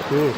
Cool.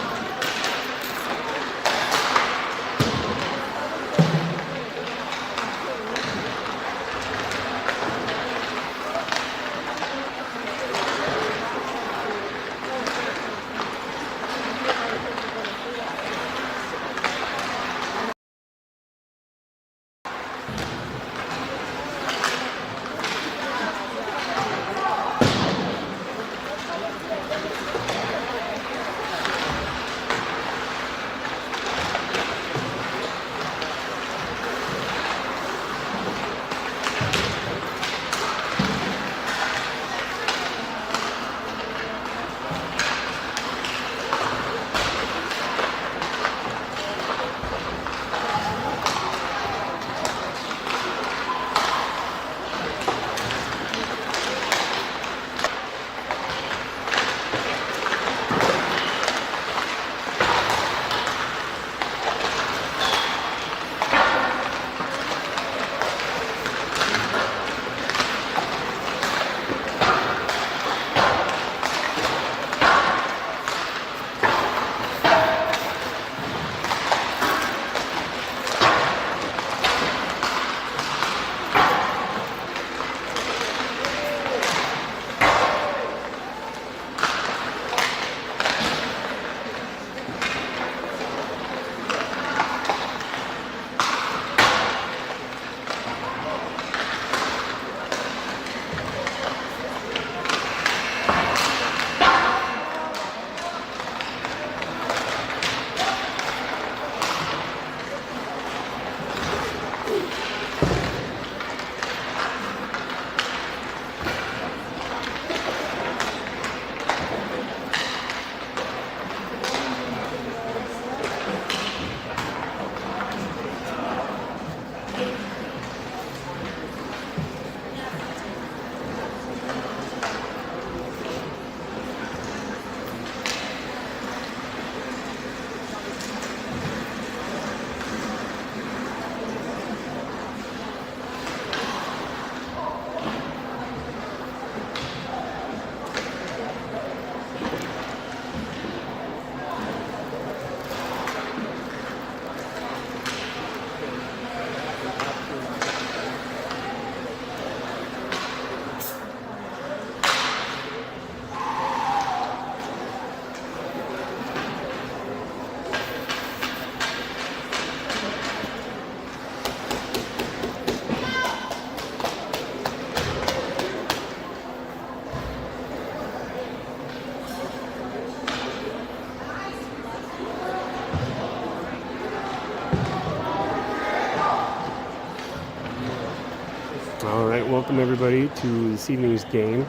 All right, welcome everybody to this evening's game.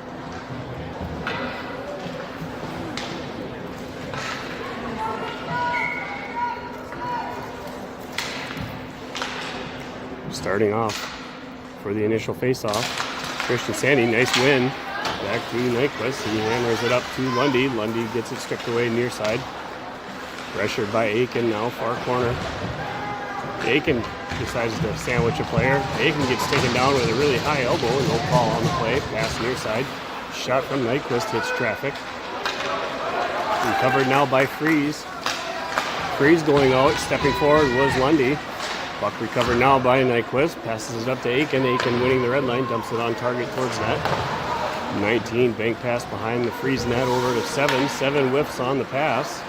Starting off for the initial face-off, Christian Sandy, nice win. Back to Nyquist. He hammers it up to Lundy. Lundy gets it stripped away near side. Pressured by Aiken now, far corner. Aiken decides to sandwich a player. Aiken gets taken down with a really high elbow, no call on the play. Pass near side. Shot from Nyquist hits traffic. Recovered now by Freeze. Freeze going out, stepping forward was Lundy. Puck recovered now by Nyquist. Passes it up to Aiken. Aiken winning the red line, dumps it on target towards net. 19, bank pass behind the Freeze net over to 7. 7 whiffs on the pass.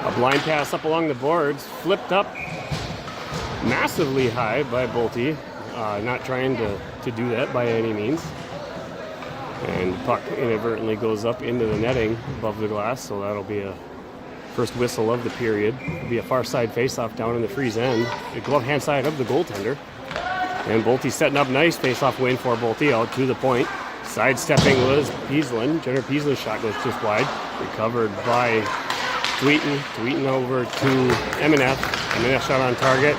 A blind pass up along the boards, flipped up massively high by Bolte, not trying to do that by any means. And the puck inadvertently goes up into the netting above the glass, so that'll be a first whistle of the period. It'll be a far side face-off down in the Freeze end. The glove hand side of the goaltender. And Bolte setting up nice face-off win for Bolte out to the point. Sidestepping was Peaslin. Jenner Peaslin's shot goes just wide. Recovered by Tweeten. Tweeten over to MNF. MNF shot on target.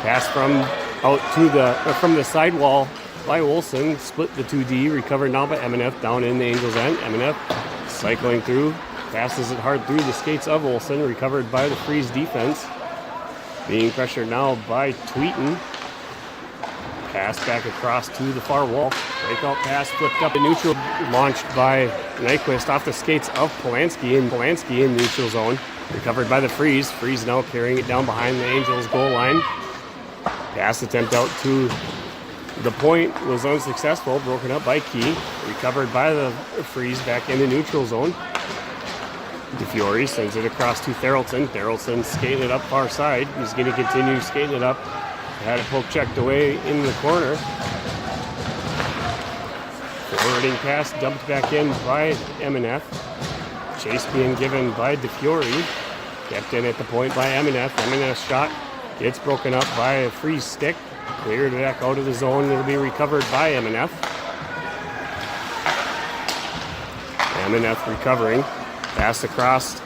Pass from out to from the sidewall by Olsen. Split the 2D. Recovered now by MNF down in the Angels' end. MNF cycling through. Passes it hard through the skates of Olsen. Recovered by the Freeze defense. Being pressured now by Tweeten. Pass back across to the far wall. Breakout pass flipped up in neutral. Launched by Nyquist off the skates of Polanski. And Polanski in neutral zone. Recovered by the Freeze. Freeze now carrying it down behind the Angels goal line. Pass attempt out to the point was unsuccessful. Broken up by Key. Recovered by the Freeze back in the neutral zone. DeFiore sends it across to Therrelton. Therrelton skating it up far side. He's going to continue skating it up. Had a poke checked away in the corner. Forwarding pass dumped back in by MNF. Chase being given by DeFiore. Kept in at the point by MNF. MNF's shot gets broken up by a Freeze stick. Cleared back out of the zone. It'll be recovered by MNF. MNF recovering. Pass across.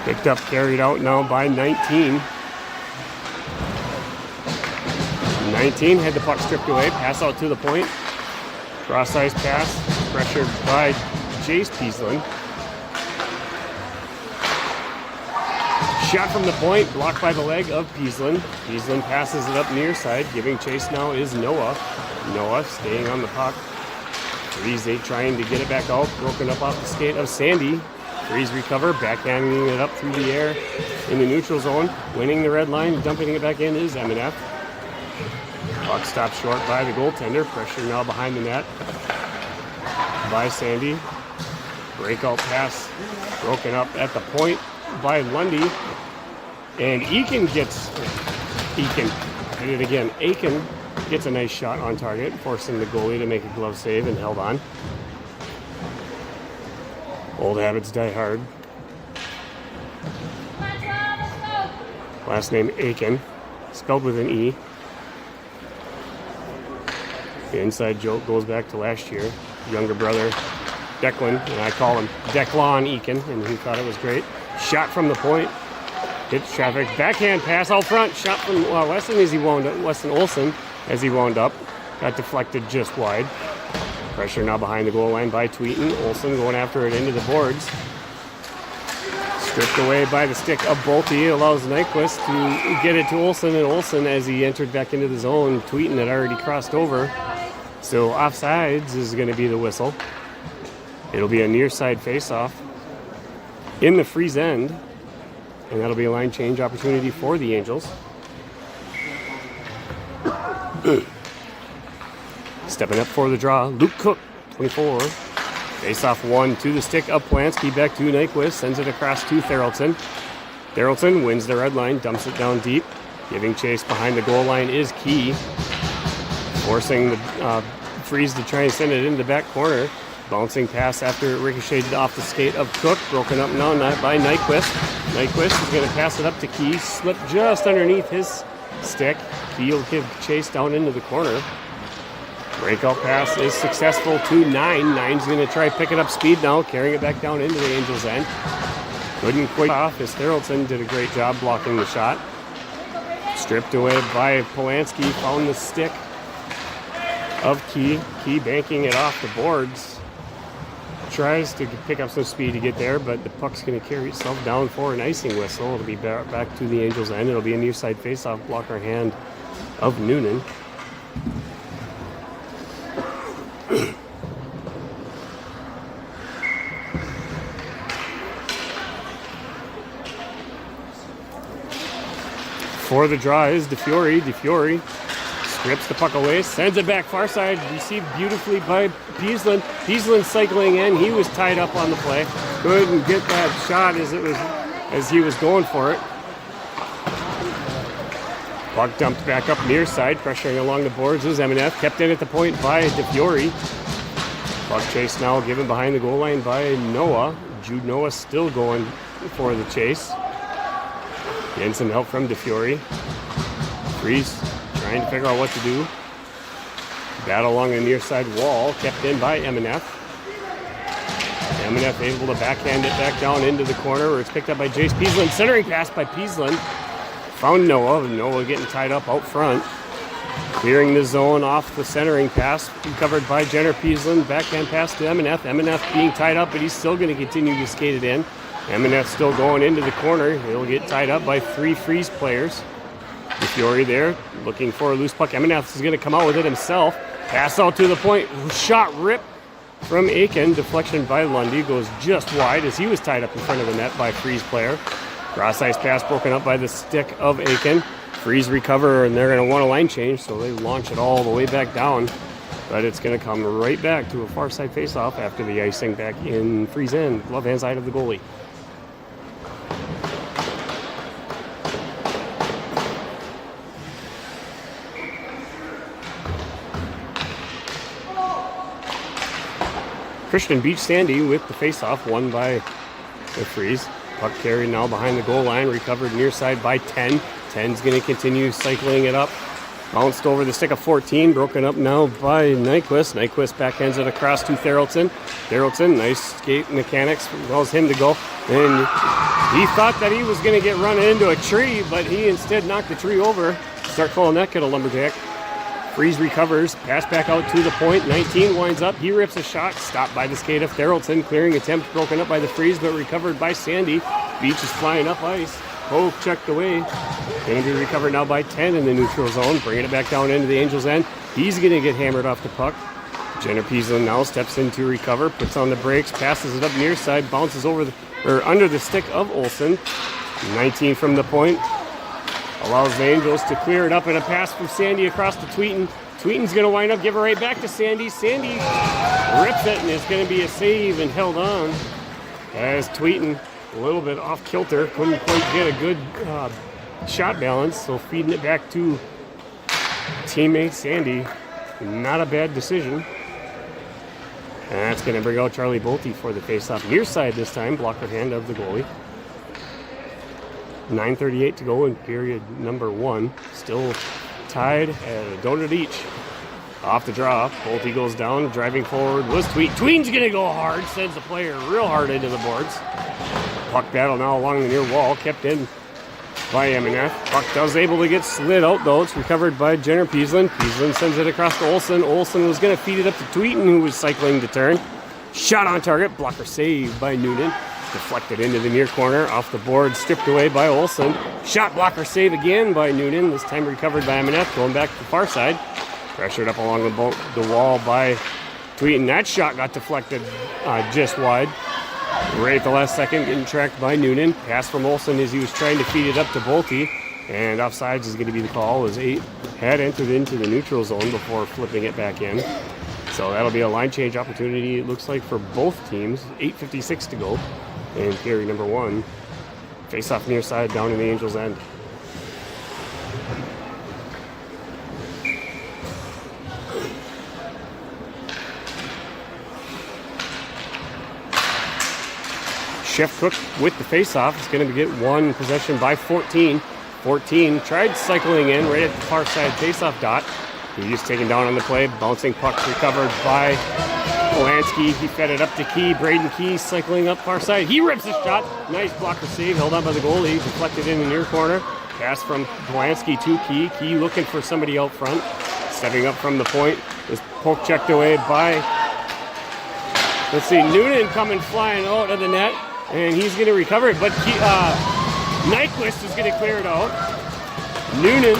Picked up, carried out now by 19. 19 had the puck stripped away. Pass out to the point. Cross-ice pass. Pressured by Jace Peaslin. Shot from the point. Blocked by the leg of Peaslin. Peaslin passes it up near side. Giving chase now is Noah. Noah staying on the puck. Freeze trying to get it back out. Broken up off the skate of Sandy. Freeze recover. Backhanding it up through the air in the neutral zone. Winning the red line. Dumping it back in is MNF. Puck stopped short by the goaltender. Pressure now behind the net by Sandy. Breakout pass broken up at the point by Lundy. And Aiken did it again. Aiken gets a nice shot on target, forcing the goalie to make a glove save and held on. Old habits die hard. Last name Aiken, spelled with an E. The inside joke goes back to last year. Younger brother, Declan, and I call him Declan Aiken, and he thought it was great. Shot from the point. Hits traffic. Backhand pass out front. Shot from Weston Olsen as he wound up. Got deflected just wide. Pressure now behind the goal line by Tweeten. Olsen going after it into the boards. Stripped away by the stick of Bolte. Allows Nyquist to get it to Olsen, and Olsen, as he entered back into the zone, Tweeten had already crossed over. So offsides is going to be the whistle. It'll be a near side face-off in the Freeze end, and that'll be a line change opportunity for the Angels. Stepping up for the draw, Luke Cook, 24. Face-off one to the stick of Polanski, back to Nyquist, sends it across to Therrelton. Therrelton wins the red line, dumps it down deep. Giving chase behind the goal line is Key. Forcing the Freeze to try and send it into the back corner. Bouncing pass after it ricocheted off the skate of Cook. Broken up now by Nyquist. Nyquist is going to pass it up to Key. Slipped just underneath his stick. Key will give chase down into the corner. Breakout pass is successful to 9. 9's going to try picking up speed now, carrying it back down into the Angels' end. Couldn't quite off as Therrelton did a great job blocking the shot. Stripped away by Polanski. Found the stick of Key. Key banking it off the boards. Tries to pick up some speed to get there, but the puck's going to carry itself down for an icing whistle. It'll be back to the Angels' end. It'll be a near side face-off, blocker hand of Noonan. For the draw is DeFiore. DeFiore strips the puck away, sends it back far side, received beautifully by Peaslin. Peaslin cycling in. He was tied up on the play. Couldn't get that shot as he was going for it. Puck dumped back up near side, pressuring along the boards is MNF. Kept in at the point by DeFiore. Puck chase now given behind the goal line by Noah. Jude Noah still going for the chase. Getting some help from DeFiore. Freeze trying to figure out what to do. Battle along the near side wall, kept in by MNF. MNF able to backhand it back down into the corner where it's picked up by Jace Peaslin. Centering pass by Peaslin. Found Noah. Noah getting tied up out front. Clearing the zone off the centering pass. Covered by Jenner Peaslin. Backhand pass to MNF. MNF being tied up, but he's still going to continue to skate it in. MNF still going into the corner. He'll get tied up by 3 Freeze players. DeFiore there, looking for a loose puck. Emineth is going to come out with it himself. Pass out to the point. Shot ripped from Aiken. Deflection by Lundy. Goes just wide as he was tied up in front of the net by Freeze player. Cross ice pass broken up by the stick of Aiken. Freeze recover, and they're going to want a line change, so they launch it all the way back down. But it's going to come right back to a far side faceoff after the icing back in Freeze end, glove hand side of the goalie. Christian beats Sandy with the faceoff, won by the Freeze. Puck carried now behind the goal line, recovered near side by 10. 10's going to continue cycling it up. Bounced over the stick of 14, broken up now by Nyquist. Nyquist backhands it across to Therrelton. Therrelton, nice skate mechanics, allows him to go. And he thought that he was going to get run into a tree, but he instead knocked the tree over. Start calling that kid a lumberjack. Freeze recovers, pass back out to the point. 19 winds up, he rips a shot, stopped by the skate of Therrelton. Clearing attempt broken up by the Freeze, but recovered by Sandy. Beach is flying up ice. Poke checked away. Going to be recovered now by 10 in the neutral zone. Bringing it back down into the Angels' end. He's going to get hammered off the puck. Jenner Peaslin now steps in to recover. Puts on the brakes. Passes it up near side. Bounces over under the stick of Olsen. 19 from the point. Allows the Angels to clear it up. And a pass from Sandy across to Tweeten. Tweeten's going to wind up. Give it right back to Sandy. Sandy rips it. And it's going to be a save and held on. As Tweeten, a little bit off kilter. Couldn't quite get a good shot balance, so feeding it back to teammate Sandy. Not a bad decision. And that's going to bring out Charlie Bolte for the faceoff. Near side this time, blocker hand of the goalie. 9:38 to go in period number 1. Still tied at a donut each. Off the draw, Bolte goes down, driving forward was Tweet. Tweeten's going to go hard, sends the player real hard into the boards. Puck battle now along the near wall, kept in by Emineth. Puck does able to get slid out though. It's recovered by Jenner Peaslin. Peaslin sends it across to Olsen. Olsen was going to feed it up to Tweeten, who was cycling the turn. Shot on target. Blocker saved by Noonan. Deflected into the near corner. Off the board. Stripped away by Olsen. Shot blocker save again by Noonan. This time recovered by Emineth. Going back to the far side. Pressured up along the wall by Tweeten. That shot got deflected just wide. Right at the last second, getting tracked by Noonan. Pass from Olsen as he was trying to feed it up to Bolte. And offsides is going to be the call, as 8 had entered into the neutral zone before flipping it back in. So that'll be a line change opportunity, it looks like, for both teams. 8:56 to go in period number 1. Face off near side down in the Angels' end. Chef Cook with the face-off is going to get one possession by 14. 14 tried cycling in right at the far side face-off dot. He's taken down on the play. Bouncing puck recovered by Polanski. He fed it up to Key. Braden Key cycling up far side. He rips a shot. Nice blocker save held on by the goalie. Deflected in the near corner. Pass from Polanski to Key. Key looking for somebody out front. Stepping up from the point. Was poke checked away by, let's see, Noonan coming flying out of the net. And he's going to recover it, but Nyquist is going to clear it out. Noonan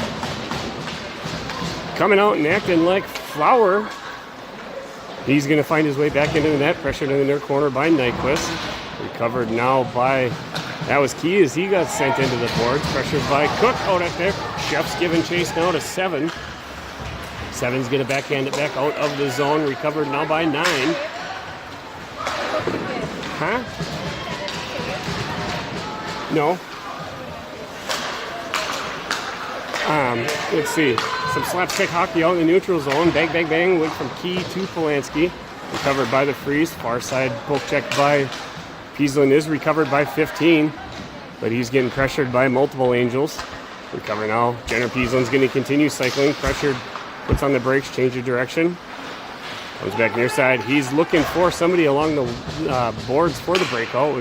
coming out and acting like Flower. He's going to find his way back into the net, pressured in the near corner by Nyquist. Recovered now by, that was Key as he got sent into the boards. Pressured by Cook out at there. Chef's giving chase now to 7. 7's going to backhand it back out of the zone. Recovered now by 9. Huh? No. Let's see. Some slapstick hockey out in the neutral zone. Bang, bang, bang. Went from Key to Polanski. Recovered by the Freeze. Far side poke check by Peaslin is recovered by 15. But he's getting pressured by multiple Angels. Recover now. Jenner Peaslin's going to continue cycling. Pressured. Puts on the brakes. Change of direction. Comes back near side. He's looking for somebody along the boards for the breakout.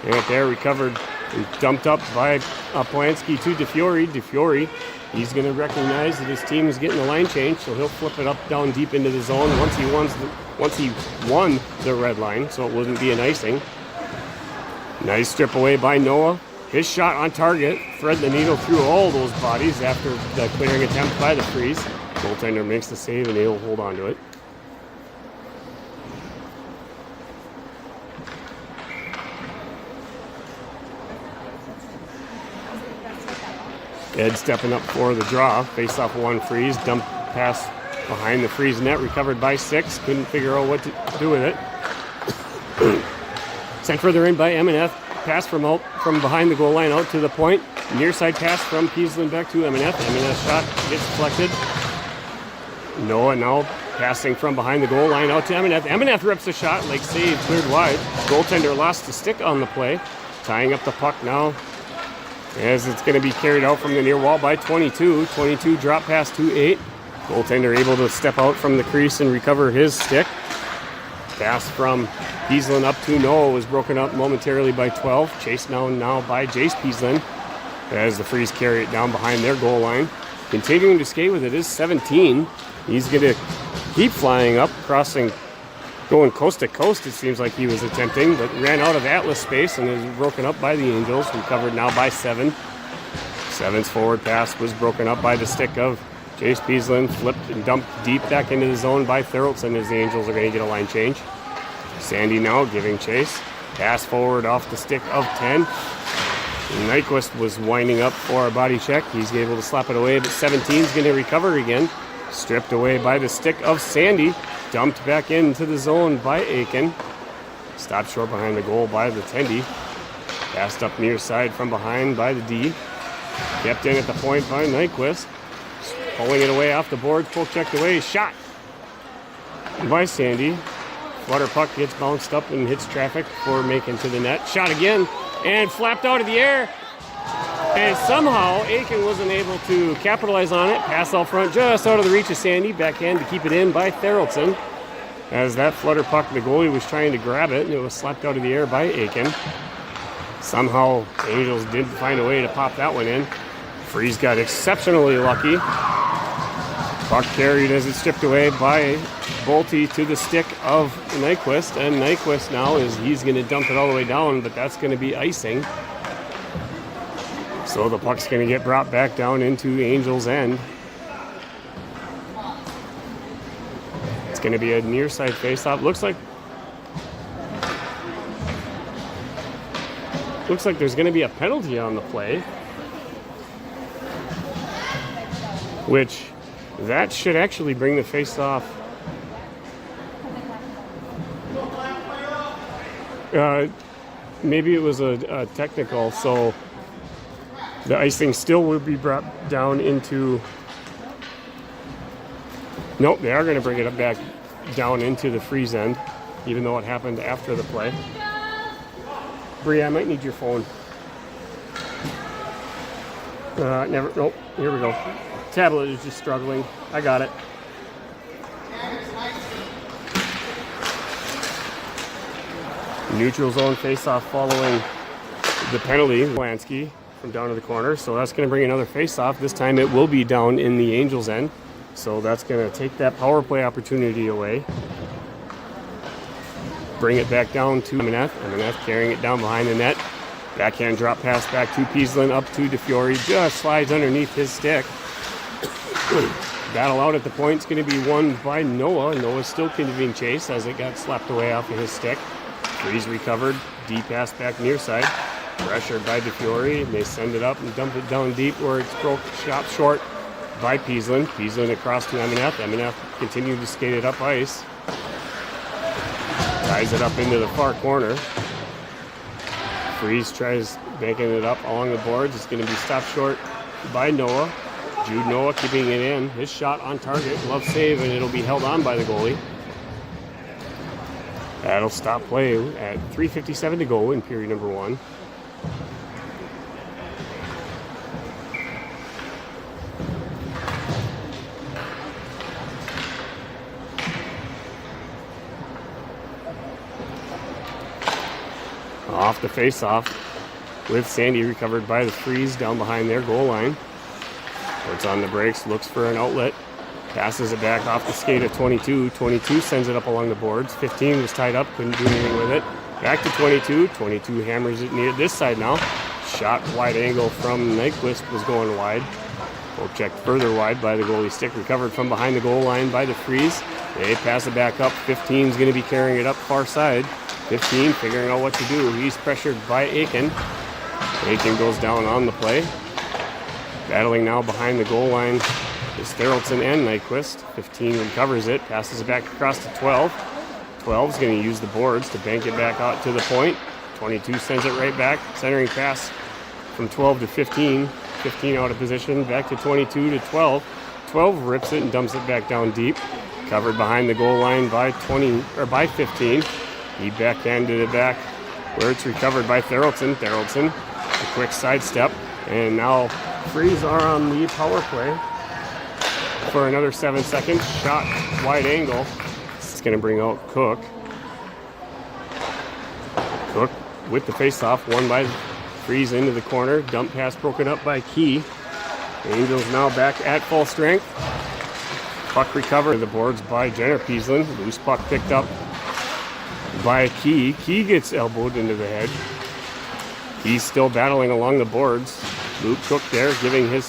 And right there, recovered and dumped up by Polanski to DeFiore. DeFiore, he's going to recognize that his team is getting the line change, so he'll flip it up down deep into the zone once he won the red line, so it wouldn't be an icing. Nice strip away by Noah. His shot on target, thread the needle through all those bodies after the clearing attempt by the Freeze. Goaltender makes the save and he'll hold on to it. Ed stepping up for the draw. Face off one Freeze. Dump pass behind the Freeze net. Recovered by 6. Couldn't figure out what to do with it. Sent further in by M&F. Pass from behind the goal line out to the point. Near side pass from Peaslin back to M&F. M&F shot gets deflected. Noah now passing from behind the goal line out to M&F. M&F rips a shot. Like save cleared wide. Goaltender lost the stick on the play. Tying up the puck now as it's going to be carried out from the near wall by 22. 22 drop pass to 8. Goaltender able to step out from the crease and recover his stick. Pass from Peaslin up to Noah was broken up momentarily by 12. Chased now by Jace Peaslin as the Freeze carry it down behind their goal line. Continuing to skate with it is 17. He's going to keep flying up, crossing, going coast to coast it seems like he was attempting, but ran out of Atlas space and is broken up by the Angels. Recovered now by 7. 7's forward pass was broken up by the stick of Jace Peaslin, flipped and dumped deep back into the zone by Thurlton as the Angels are going to get a line change. Sandy now giving chase. Pass forward off the stick of 10. Nyquist was winding up for a body check. He's able to slap it away, but 17's going to recover again. Stripped away by the stick of Sandy. Dumped back into the zone by Aiken. Stopped short behind the goal by the Tendy. Passed up near side from behind by the D. Kept in at the point by Nyquist. Pulling it away off the boards, poke checked away, shot by Sandy. Flutter puck gets bounced up and hits traffic before making to the net. Shot again and flapped out of the air. And somehow Aiken wasn't able to capitalize on it. Pass out front just out of the reach of Sandy. Backhand to keep it in by Thurlton. As that flutter puck, the goalie was trying to grab it and it was slapped out of the air by Aiken. Somehow Angels didn't find a way to pop that one in. Freeze got exceptionally lucky. Puck carried as it's stripped away by Bolte to the stick of Nyquist. And Nyquist now he's going to dump it all the way down, but that's going to be icing. So the puck's going to get brought back down into the Angels' end. It's going to be a near side faceoff. Looks like there's going to be a penalty on the play, which that should actually bring the face-off. Maybe it was a technical, so the icing still will be brought down into... Nope, they are going to bring it back down into the Freeze end, even though it happened after the play. Bree, I might need your phone. Nope, here we go. Tablet is just struggling. I got it. Neutral zone face-off following the penalty. Lansky from down to the corner. So that's going to bring another face-off. This time it will be down in the Angels' end. So that's going to take that power play opportunity away. Bring it back down to M&F. M&F carrying it down behind the net. Backhand drop pass back to Peaslin, up to DeFiore. Just slides underneath his stick. Battle out at the point. It's going to be won by Noah. Noah's still continuing chase as it got slapped away off of his stick. Freeze recovered. D pass back near side. Pressured by DeFiore. They send it up and dump it down deep where it's shot short by Peaslin. Peaslin across to M&F. M&F continued to skate it up ice. Ties it up into the far corner. Freeze tries banking it up along the boards. It's going to be stopped short by Noah. Jude Noah keeping it in. His shot on target. Glove save, and it'll be held on by the goalie. That'll stop play at 3:57 to go in period number 1. Off the face-off with Sandy, recovered by the Freeze down behind their goal line. Puts on the brakes, looks for an outlet, passes it back off the skate of 22. 22 sends it up along the boards. 15 was tied up, couldn't do anything with it. Back to 22. 22 hammers it near this side now. Shot wide angle from Nyquist was going wide. Poke checked further wide by the goalie stick. Recovered from behind the goal line by DeFries. They pass it back up. 15 is going to be carrying it up far side. 15 figuring out what to do. He's pressured by Aiken. Aiken goes down on the play. Battling now behind the goal line is Theraldson and Nyquist. 15 recovers it. Passes it back across to 12. 12 is going to use the boards to bank it back out to the point. 22 sends it right back. Centering pass from 12 to 15. 15 out of position. Back to 22 to 12. 12 rips it and dumps it back down deep. Covered behind the goal line by 15. He backhanded it back where it's recovered by Theraldson. Theraldson, a quick sidestep. And now Freeze are on the power play for another 7 seconds. Shot wide angle. It's going to bring out Cook. Cook with the faceoff, won by Freeze into the corner. Dump pass broken up by Key. Angels now back at full strength. Puck recovered the boards by Jenner Peaslin. Loose puck picked up by Key. Key gets elbowed into the head. He's still battling along the boards. Luke Cook there giving his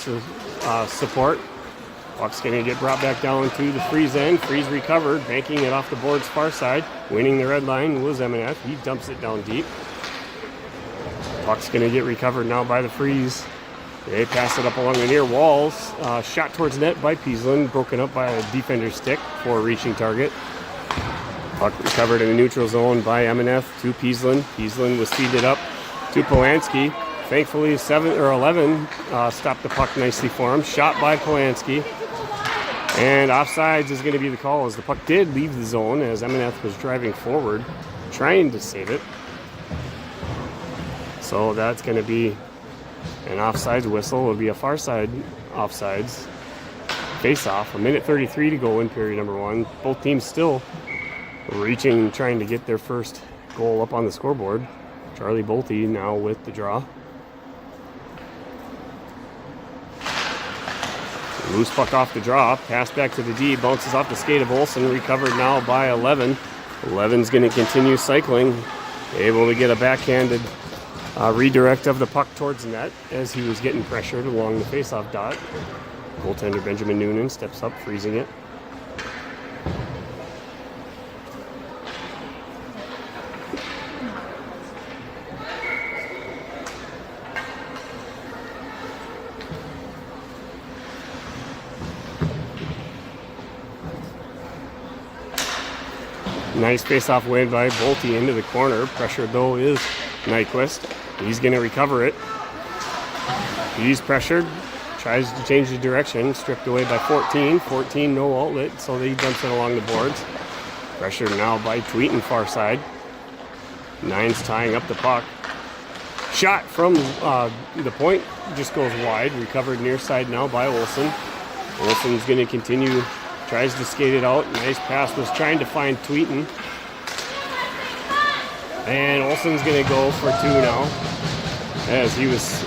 support. Puck's going to get brought back down to the Freeze end. Freeze recovered, banking it off the boards far side. Winning the red line was MNF. He dumps it down deep. Puck's going to get recovered now by the Freeze. They pass it up along the near walls. Shot towards net by Peaslin, broken up by a defender's stick for a reaching target. Puck recovered in the neutral zone by MNF to Peaslin. Peaslin was feeded up to Polanski. Thankfully, 7 or 11 stopped the puck nicely for him. Shot by Polanski. And offsides is going to be the call as the puck did leave the zone as MNF was driving forward, trying to save it. So that's going to be an offsides whistle. It'll be a far side offsides face-off. 1:33 to go in period number 1. Both teams still reaching, trying to get their first goal up on the scoreboard. Charlie Bolte now with the draw. Loose puck off the draw. Pass back to the D. Bounces off the skate of Olsen. Recovered now by 11. 11's going to continue cycling. Able to get a backhanded redirect of the puck towards net as he was getting pressured along the faceoff dot. Goaltender Benjamin Noonan steps up, freezing it. Nice face-off win by Bolte into the corner. Pressured though is Nyquist. He's going to recover it. He's pressured. Tries to change the direction. Stripped away by 14. 14 no outlet, so he dumps it along the boards. Pressured now by Tweeten far side. 9's tying up the puck. Shot from the point just goes wide. Recovered near side now by Olsen. Olsen's going to continue. Tries to skate it out. Nice pass. Was trying to find Tweeten. And Olsen's going to go for 2 now. As he was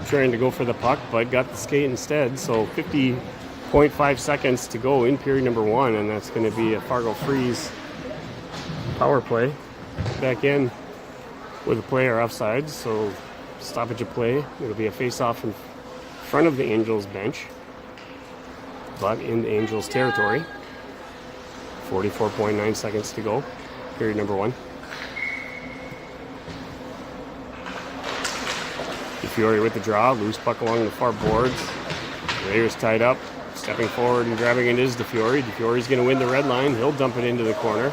trying to go for the puck, but got the skate instead. So 50.5 seconds to go in period number 1. And that's going to be a Fargo Freeze power play. Back in with a player offside. So stoppage of play. It'll be a face-off in front of the Angels bench, but in the Angels territory. 44.9 seconds to go, period number 1. Fury with the draw, loose puck along the far boards. Raiders tied up, stepping forward and grabbing it is DeFiore. DeFiore's going to win the red line. He'll dump it into the corner.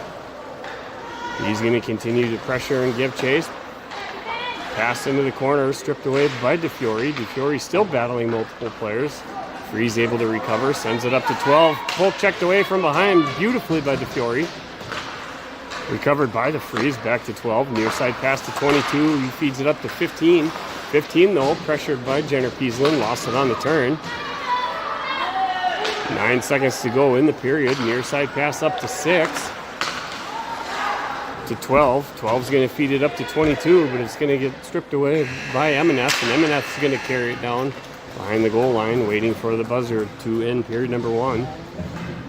He's going to continue to pressure and give chase. Pass into the corner, stripped away by DeFiore. DeFiore still battling multiple players. Freeze able to recover, sends it up to 12. Pull checked away from behind beautifully by DeFiore. Recovered by the Freeze, back to 12. Near side pass to 22. He feeds it up to 15. 15 though, pressured by Jenner Peaslin. Lost it on the turn. 9 seconds to go in the period. Near side pass up to 6. To 12. 12's going to feed it up to 22, but it's going to get stripped away by MNF, and MNF's going to carry it down behind the goal line, waiting for the buzzer to end period number 1.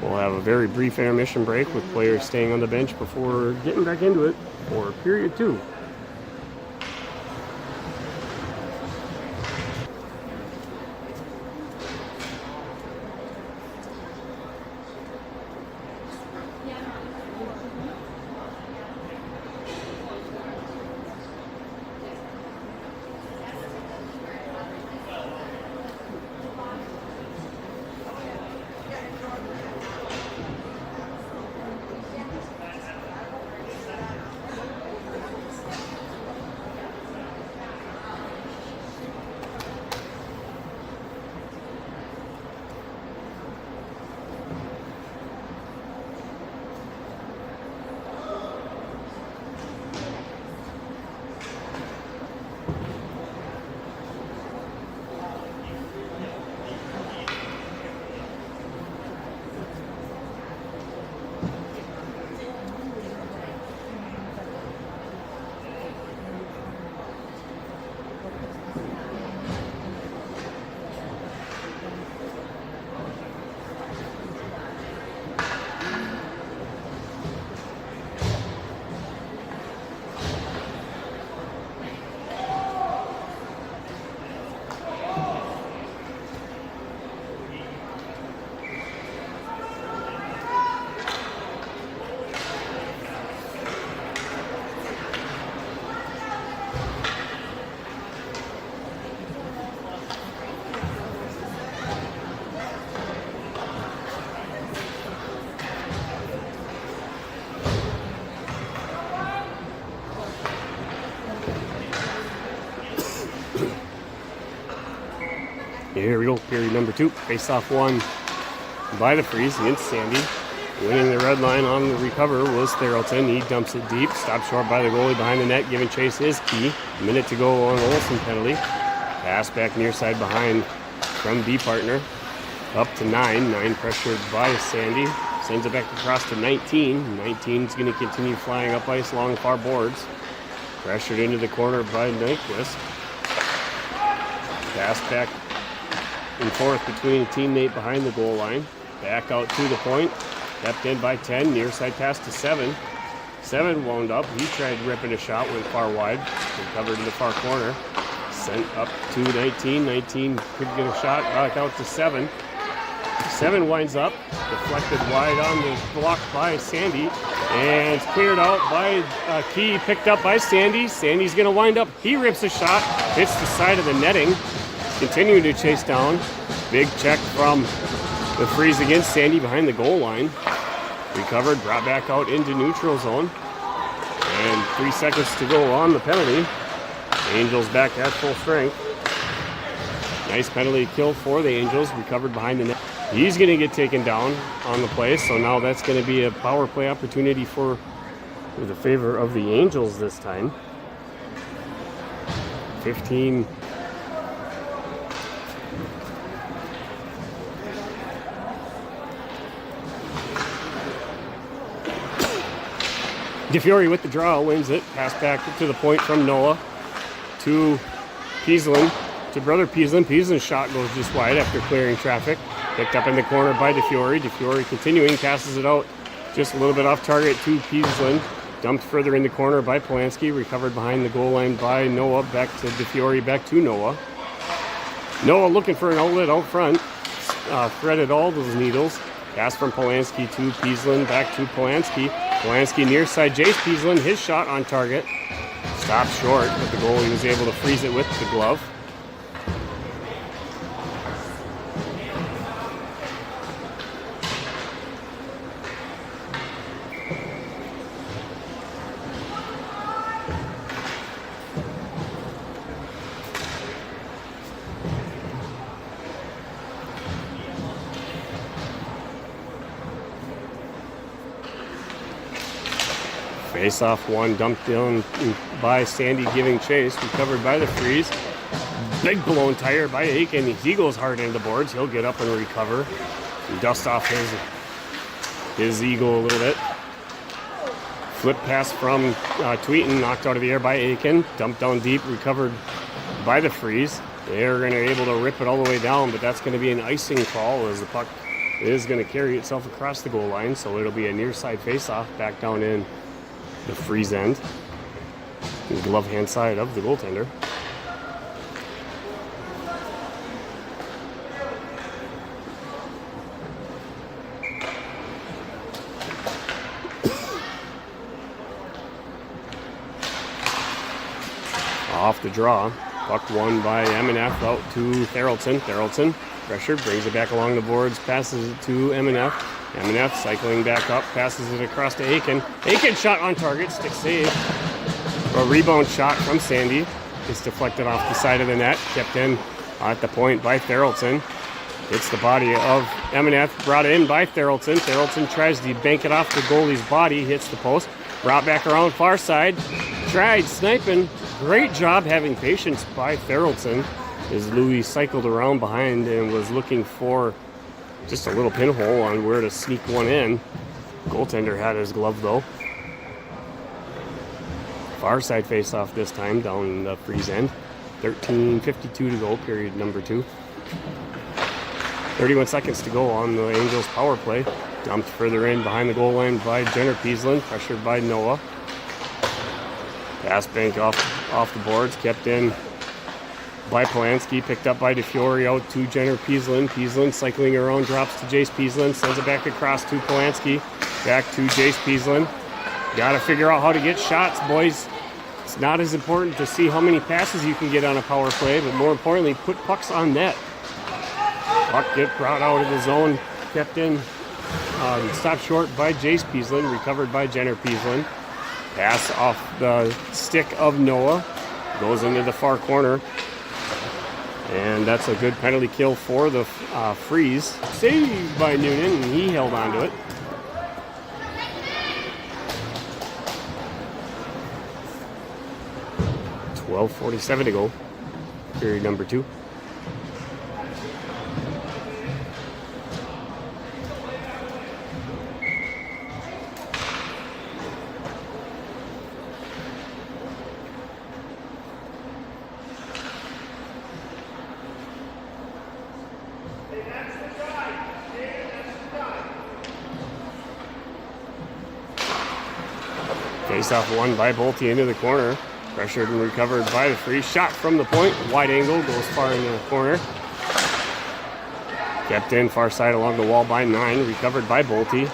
We'll have a very brief intermission break with players staying on the bench before getting back into it for period 2. Here we go, period number 2. Face-off won by the Freeze against Sandy. Winning the red line on the recover was Therrelton. He dumps it deep, stopped short by the goalie behind the net. Giving chase is Key. A minute to go on Olsen penalty. Pass back near side behind from B partner. Up to 9. 9 pressured by Sandy. Sends it back across to 19. 19 is going to continue flying up ice along far boards. Pressured into the corner by Nyquist. Pass back and forth between a teammate behind the goal line. Back out to the point. Kept in by 10. Near side pass to 7. 7 wound up. He tried ripping a shot, went far wide. Recovered in the far corner. Sent up to 19. 19 couldn't get a shot. Back out to 7. 7 winds up. Deflected wide on the block by Sandy. And it's cleared out by Key. Picked up by Sandy. Sandy's going to wind up. He rips a shot. Hits the side of the netting. Continuing to chase down. Big check from the Freeze against Sandy behind the goal line. Recovered, brought back out into neutral zone. And 3 seconds to go on the penalty. Angels back at full strength. Nice penalty kill for the Angels. Recovered behind the net. He's going to get taken down on the play. So now that's going to be a power play opportunity for the favor of the Angels this time. 15. DeFiore with the draw, wins it. Pass back to the point from Noah to Pieslin, to brother Pieslin. Pieslin's shot goes just wide after clearing traffic. Picked up in the corner by DeFiore. DeFiore continuing, passes it out just a little bit off target to Pieslin. Dumped further in the corner by Polanski. Recovered behind the goal line by Noah. Back to DeFiore, back to Noah. Noah looking for an outlet out front. Threaded all those needles. Pass from Polanski to Pieslin, back to Polanski. Polanski near side, Jace Pieslin, his shot on target. Stopped short, but the goalie was able to freeze it with the glove. Face-off one, dumped down by Sandy giving chase. Recovered by the Freeze. Big blown tire by Aiken. He goes hard into the boards. He'll get up and recover. And dust off his ego a little bit. Flip pass from Tweeten. Knocked out of the air by Aiken. Dumped down deep. Recovered by the Freeze. They're going to be able to rip it all the way down, but that's going to be an icing call as the puck is going to carry itself across the goal line. So it'll be a near side face-off back down in the Freeze end, the glove hand side of the goaltender. Off the draw, puck won by M&F out to Therrelton. Therrelton pressured, brings it back along the boards, passes it to M&F. M&F cycling back up, passes it across to Aiken. Aiken shot on target, stick save. A rebound shot from Sandy. It's deflected off the side of the net, kept in at the point by Therrelton. Hits the body of M&F, brought in by Therrelton. Therrelton tries to bank it off the goalie's body, hits the post. Brought back around far side, tried sniping. Great job having patience by Therrelton as Louis cycled around behind and was looking for just a little pinhole on where to sneak one in. Goaltender had his glove though. Far side face off this time down the Freeze end. 13:52 to go, period number 2. 31 seconds to go on the Angels power play. Dumped further in behind the goal line by Jenner Pieslin, pressured by Noah. Pass bank off the boards, kept in by Polanski, picked up by DeFiore out to Jenner Pieslin. Pieslin cycling around, drops to Jace Pieslin, sends it back across to Polanski. Back to Jace Pieslin. Got to figure out how to get shots, boys. It's not as important to see how many passes you can get on a power play, but more importantly, put pucks on net. Puck get brought out of the zone, kept in, stopped short by Jace Pieslin, recovered by Jenner Pieslin. Pass off the stick of Noah, goes into the far corner. And that's a good penalty kill for the Freeze. Saved by Noonan, and he held on to it. .12:47 to go, period number 2. Face-off won by Bolte into the corner. Pressured and recovered by the Freeze. Shot from the point. Wide angle. Goes far into the corner. Kept in far side along the wall by 9. Recovered by Bolte.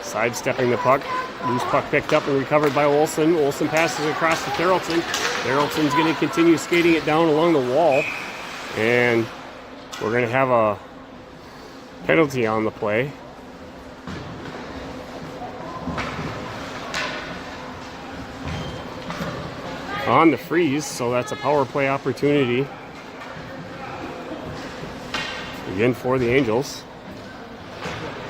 Sidestepping the puck. Loose puck picked up and recovered by Olsen. Olsen passes across to Therrelton. Therrelton's going to continue skating it down along the wall. And we're going to have a penalty on the play. On the Freeze, so that's a power play opportunity again for the Angels.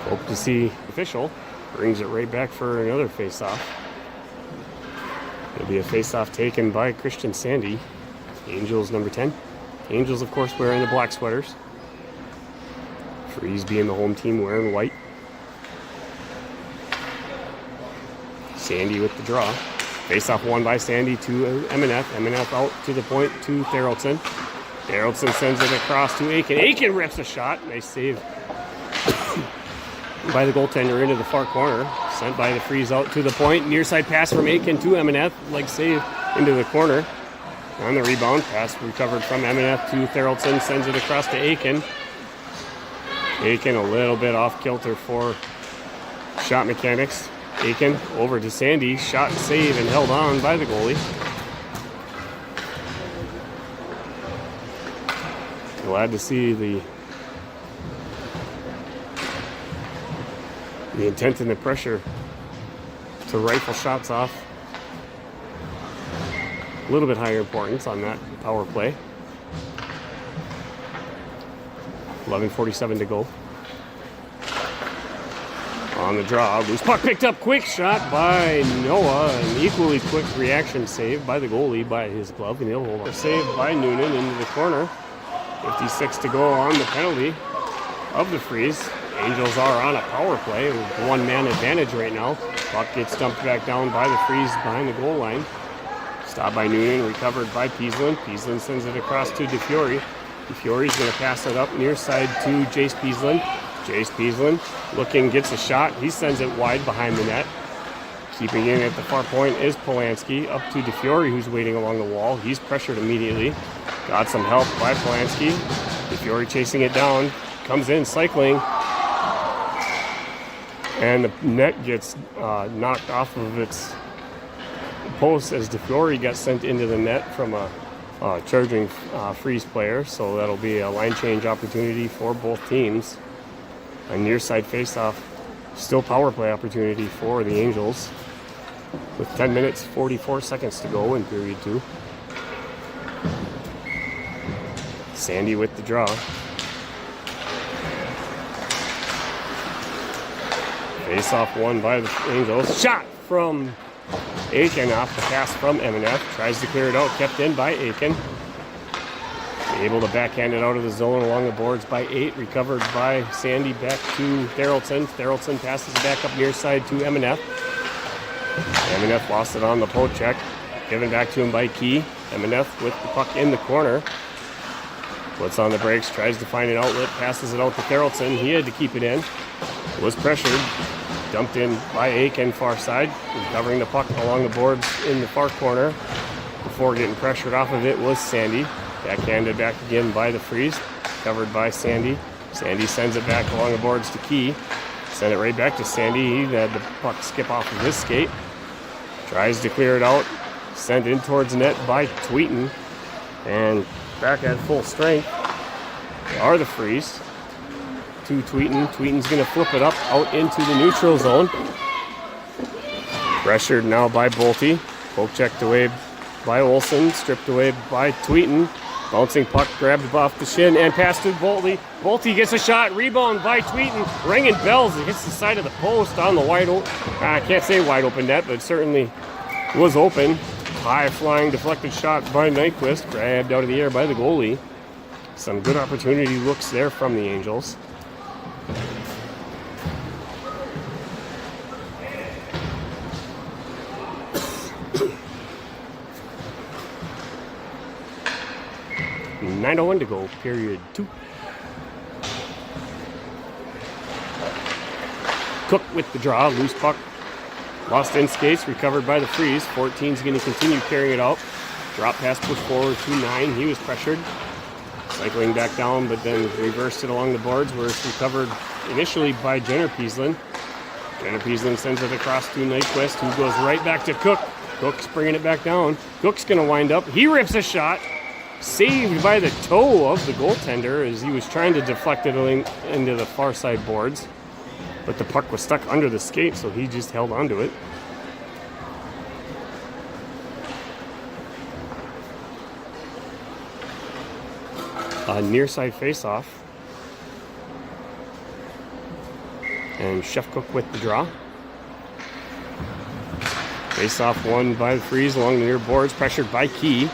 Hope to see official brings it right back for another face-off. It'll be a face-off taken by Christian Sandy, Angels number 10. Angels, of course, wearing the black sweaters. Freeze being the home team wearing white. Sandy with the draw. Face-off won by Sandy to M&F. M&F out to the point to Therrelton. Therrelton sends it across to Aiken. Aiken rips a shot. Nice save by the goaltender into the far corner. Sent by the Freeze out to the point. Near side pass from Aiken to M&F. Leg save into the corner. On the rebound, pass recovered from M&F to Therrelton. Sends it across to Aiken. Aiken a little bit off kilter for shot mechanics. Aiken over to Sandy, shot and save and held on by the goalie. Glad to see the intent and the pressure to rifle shots off. A little bit higher importance on that power play. 11:47 to go. On the draw, loose puck picked up, quick shot by Noah. An equally quick reaction save by the goalie by his glove, and he'll hold on. Save by Noonan into the corner. 56 to go on the penalty of the Freeze. Angels are on a power play with one-man advantage right now. Puck gets dumped back down by the Freeze behind the goal line. Stopped by Noonan, recovered by Peaslin. Peaslin sends it across to DeFiore. DeFiore's going to pass it up near side to Jace Peaslin. Jace Peaslin looking, gets a shot. He sends it wide behind the net. Keeping in at the far point is Polanski. Up to DeFiore, who's waiting along the wall. He's pressured immediately. Got some help by Polanski. DeFiore chasing it down. Comes in, cycling. And the net gets knocked off of its post as DeFiore got sent into the net from a charging Freeze player. So that'll be a line change opportunity for both teams. A near side face-off, still power play opportunity for the Angels with 10 minutes, 44 seconds to go in period 2. Sandy with the draw. Face-off won by the Angels. Shot from Aiken off the pass from M&F. Tries to clear it out, kept in by Aiken. Able to backhand it out of the zone along the boards by 8. Recovered by Sandy back to Therrelton. Therrelton passes it back up near side to M&F. M&F lost it on the poke check. Given back to him by Key. M&F with the puck in the corner. Puts on the brakes, tries to find an outlet, passes it out to Therrelton. He had to keep it in. Was pressured. Dumped in by Aiken far side. Recovering the puck along the boards in the far corner. Before getting pressured off of it was Sandy. Backhanded back again by the Freeze. Covered by Sandy. Sandy sends it back along the boards to Key. Send it right back to Sandy. He had the puck skip off of his skate. Tries to clear it out. Sent in towards the net by Tweeten. And back at full strength are the Freeze. To Tweeten. Tweeten's going to flip it up out into the neutral zone. Pressured now by Bolte. Poke checked away by Olsen. Stripped away by Tweeten. Bouncing puck grabbed off the shin and passed to Bolte. Bolte gets a shot. Rebound by Tweeten. Ringing bells. It hits the side of the post on the wide open. I can't say wide open net, but it certainly was open. High flying deflected shot by Nyquist. Grabbed out of the air by the goalie. Some good opportunity looks there from the Angels. .901 to go, period 2. Cook with the draw, loose puck. Lost in skates, recovered by the Freeze. 14's going to continue carrying it out. Drop pass push forward to 9. He was pressured. Cycling back down, but then reversed it along the boards where it's recovered initially by Jenner Peaslin. Jenner Peaslin sends it across to Nyquist, who goes right back to Cook. Cook's bringing it back down. Cook's going to wind up. He rips a shot. Saved by the toe of the goaltender as he was trying to deflect it into the far side boards. But the puck was stuck under the skate, so he just held onto it. A near side face-off. And Chef Cook with the draw. Face-off won by the Freeze along the near boards, pressured by Key.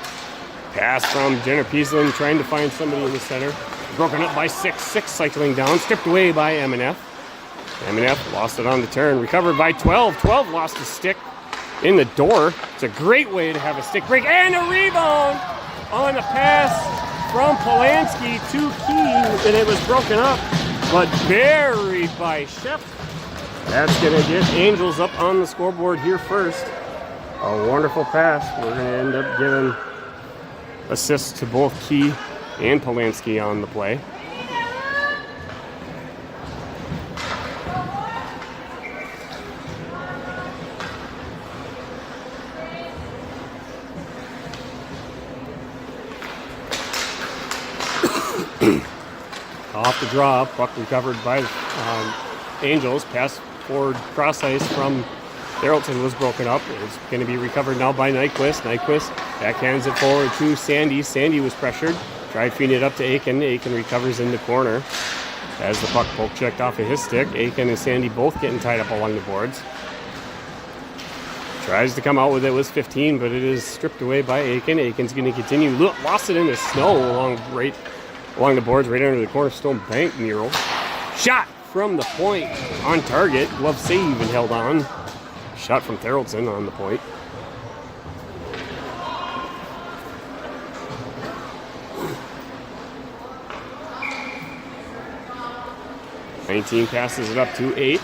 Pass from Jenner Peaslin, trying to find somebody in the center. Broken up by 6 cycling down, stripped away by M&F. M&F lost it on the turn, recovered by 12. 12 lost a stick in the door. It's a great way to have a stick break, and a rebound on a pass from Polanski to Key, and it was broken up, but buried by Shep. That's going to get Angels up on the scoreboard here first. A wonderful pass. We're going to end up giving assists to both Key and Polanski on the play. Off the draw, puck recovered by Angels. Pass forward cross ice from Therrelton was broken up. It's going to be recovered now by Nyquist. Nyquist backhands it forward to Sandy. Sandy was pressured. Tried feeding it up to Aiken. Aiken recovers in the corner. As the puck poke checked off of his stick, Aiken and Sandy both getting tied up along the boards. Tries to come out with it, was 15, but it is stripped away by Aiken. Aiken's going to continue. Lost it in the snow along the boards, right under the Cornerstone bank mural. Shot from the point on target. Glove save and held on. Shot from Therrelton on the point. '19 passes it up to 8.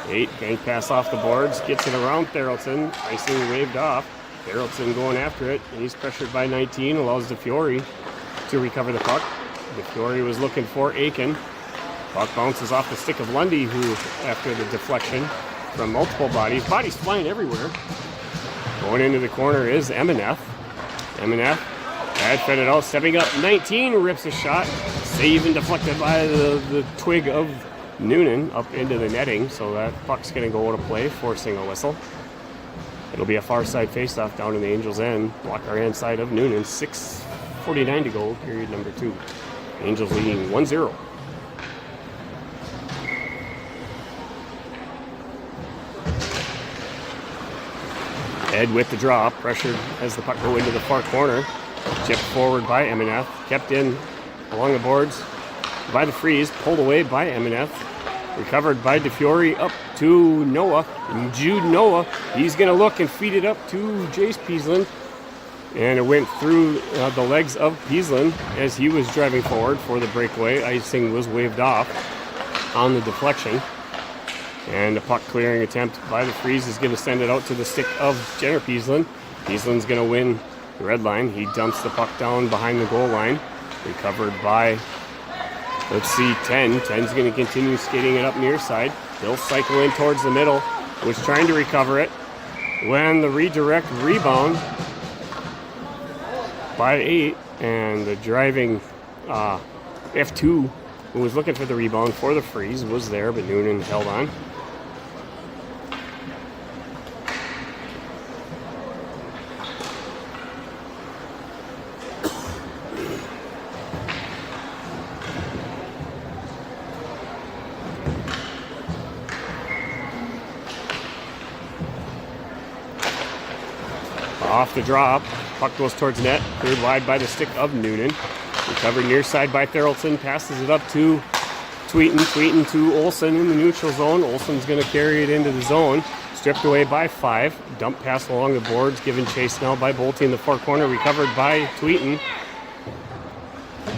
8 bank pass off the boards, gets it around Therrelton. Icing waved off. Therrelton going after it. He's pressured by 19, allows DeFiore to recover the puck. DeFiore was looking for Aiken. Puck bounces off the stick of Lundy, who, after the deflection from multiple bodies flying everywhere. Going into the corner is M&F. M&F had fed it out, stepping up. 19 rips a shot, save and deflected by the twig of Noonan up into the netting, so that puck's going to go out of play, forcing a whistle. It'll be a far side faceoff down in the Angels' end. Blocker hand side of Noonan. 6:49 to go, period number 2. Angels leading 1-0. Ed with the draw, pressured as the puck go into the far corner. Chipped forward by M&F, kept in along the boards by the Freeze, pulled away by M&F. Recovered by DeFiore up to Noah. And Jude Noah, he's going to look and feed it up to Jace Peaslin. And it went through the legs of Peaslin as he was driving forward for the breakaway. Icing was waved off on the deflection. And a puck clearing attempt by the Freeze is going to send it out to the stick of Jenner Peaslin. Peaslin's going to win the red line. He dumps the puck down behind the goal line. Recovered by, let's see, 10. 10's going to continue skating it up near side. He'll cycle in towards the middle. Was trying to recover it. When the redirect rebound by 8. And the driving F2, who was looking for the rebound for the Freeze, was there, but Noonan held on. Off the drop, puck goes towards net, cleared wide by the stick of Noonan. Recovered near side by Therrelson, passes it up to Tweeten. Tweeten to Olsen in the neutral zone. Olsen's going to carry it into the zone. Stripped away by 5. Dump pass along the boards, given chase now by Bolte in the far corner. Recovered by Tweeten.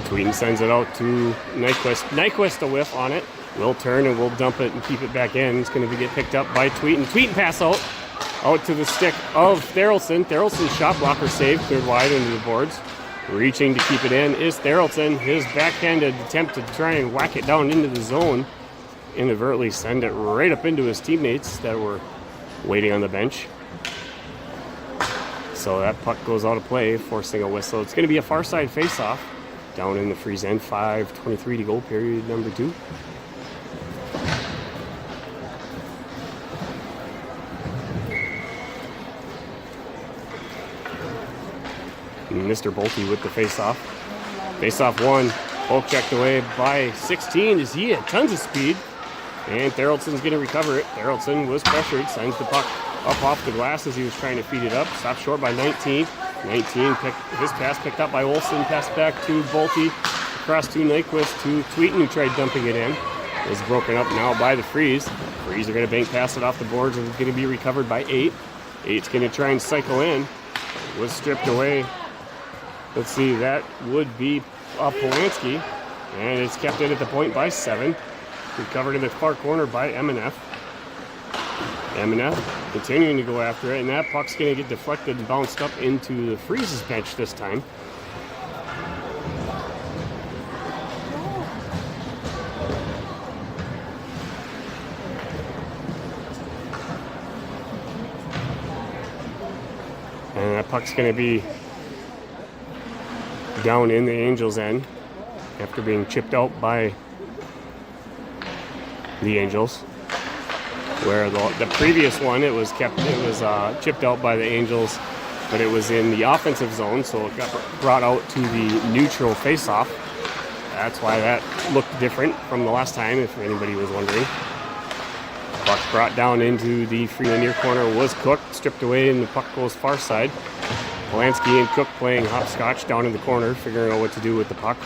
Tweeten sends it out to Nyquist. Nyquist a whiff on it. Will turn and will dump it and keep it back in. It's going to get picked up by Tweeten. Tweeten pass out to the stick of Therrelson. Therrelson's shot blocker save, cleared wide into the boards. Reaching to keep it in is Therrelson. His backhanded attempt to try and whack it down into the zone. Inadvertently send it right up into his teammates that were waiting on the bench. So that puck goes out of play, forcing a whistle. It's going to be a far side face-off down in the Freeze end. 5:23 to go, period number 2. Mr. Bolte with the face-off. Face-off 1. Poke checked away by 16 as he had tons of speed. And Therrelson's going to recover it. Therrelson was pressured, sends the puck up off the glass as he was trying to feed it up. Stopped short by 19. 19, his pass picked up by Olsen. Pass back to Bolte. Across to Nyquist to Tweeten, who tried dumping it in. Is broken up now by the Freeze. Freeze are going to bank pass it off the boards and it's going to be recovered by 8. 8's going to try and cycle in. Was stripped away. Let's see, that would be Polanski. And it's kept in at the point by 7. Recovered in the far corner by MNF. MNF continuing to go after it, and that puck's going to get deflected and bounced up into the Freeze's bench this time. And that puck's going to be down in the Angels' end after being chipped out by the Angels, where the previous one it was chipped out by the Angels, but it was in the offensive zone, so it got brought out to the neutral face-off. That's why that looked different from the last time, if anybody was wondering. Puck brought down into the free near corner was Cook, stripped away, and the puck goes far side. Polanski and Cook playing hopscotch down in the corner, figuring out what to do with the puck.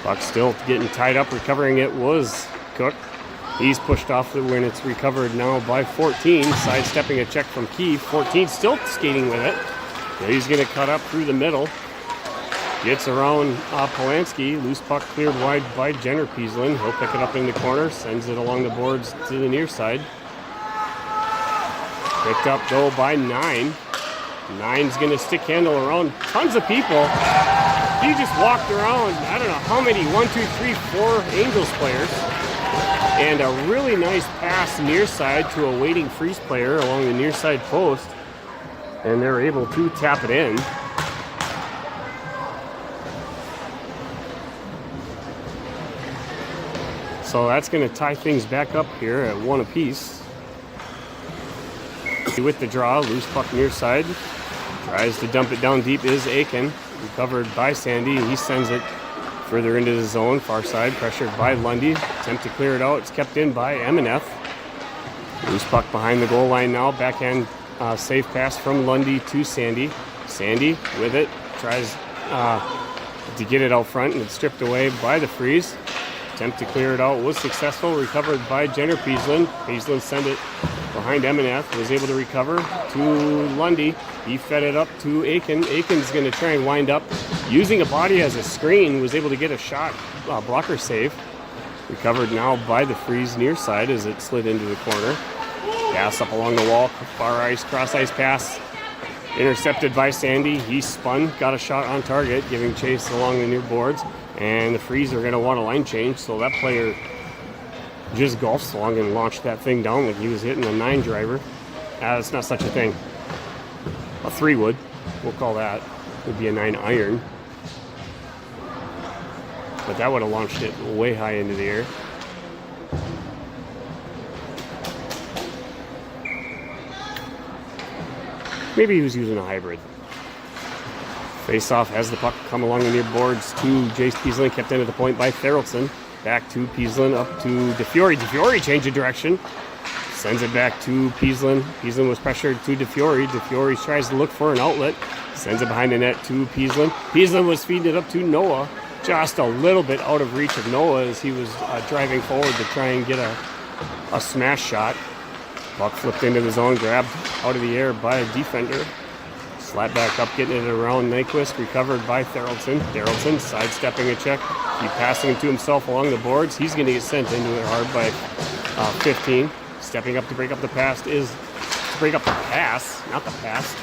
Puck still getting tied up. Recovering it was Cook. He's pushed off when it's recovered now by 14, sidestepping a check from Keefe. 14 still skating with it. So he's going to cut up through the middle. Gets around Polanski. Loose puck cleared wide by Jenner Pieslin. He'll pick it up in the corner, sends it along the boards to the near side. Picked up though by 9. 9's going to stick handle around tons of people. He just walked around, I don't know how many, 1, 2, 3, 4 Angels players. And a really nice pass near side to a waiting Freeze player along the near side post. And they're able to tap it in. So that's going to tie things back up here at 1 apiece. With the draw, loose puck near side. Tries to dump it down deep is Aiken. Recovered by Sandy. He sends it further into the zone, far side, pressured by Lundy. Attempt to clear it out. It's kept in by MNF. Loose puck behind the goal line now. Backhand safe pass from Lundy to Sandy. Sandy with it. Tries to get it out front, and it's stripped away by the Freeze. Attempt to clear it out was successful. Recovered by Jenner Pieslin. Pieslin sent it behind MNF. Was able to recover to Lundy. He fed it up to Aiken. Aiken's going to try and wind up using a body as a screen. Was able to get a shot blocker save. Recovered now by the Freeze near side as it slid into the corner. Pass up along the wall. Far ice, cross ice pass. Intercepted by Sandy. He spun, got a shot on target, giving chase along the near boards. And the Freeze are going to want a line change, so that player just golfs along and launched that thing down like he was hitting a 9 driver. It's not such a thing. A 3 would. We'll call that. Would be a 9 iron. But that would have launched it way high into the air. Maybe he was using a hybrid. Face-off has the puck come along the near boards to Jace Pieslin, kept into the point by Therrelson. Back to Pieslin, up to DeFiore. DeFiore changed of direction. Sends it back to Peaslin. Peaslin was pressured to DeFiore. DeFiore tries to look for an outlet. Sends it behind the net to Peaslin. Peaslin was feeding it up to Noah. Just a little bit out of reach of Noah as he was driving forward to try and get a smash shot. Puck flipped into the zone, grabbed out of the air by a defender. Slapped back up, getting it around Nyquist, recovered by Theraldson. Theraldson sidestepping a check. Keep passing it to himself along the boards. He's going to get sent into it hard by 15. Stepping up to break up the pass not the pass.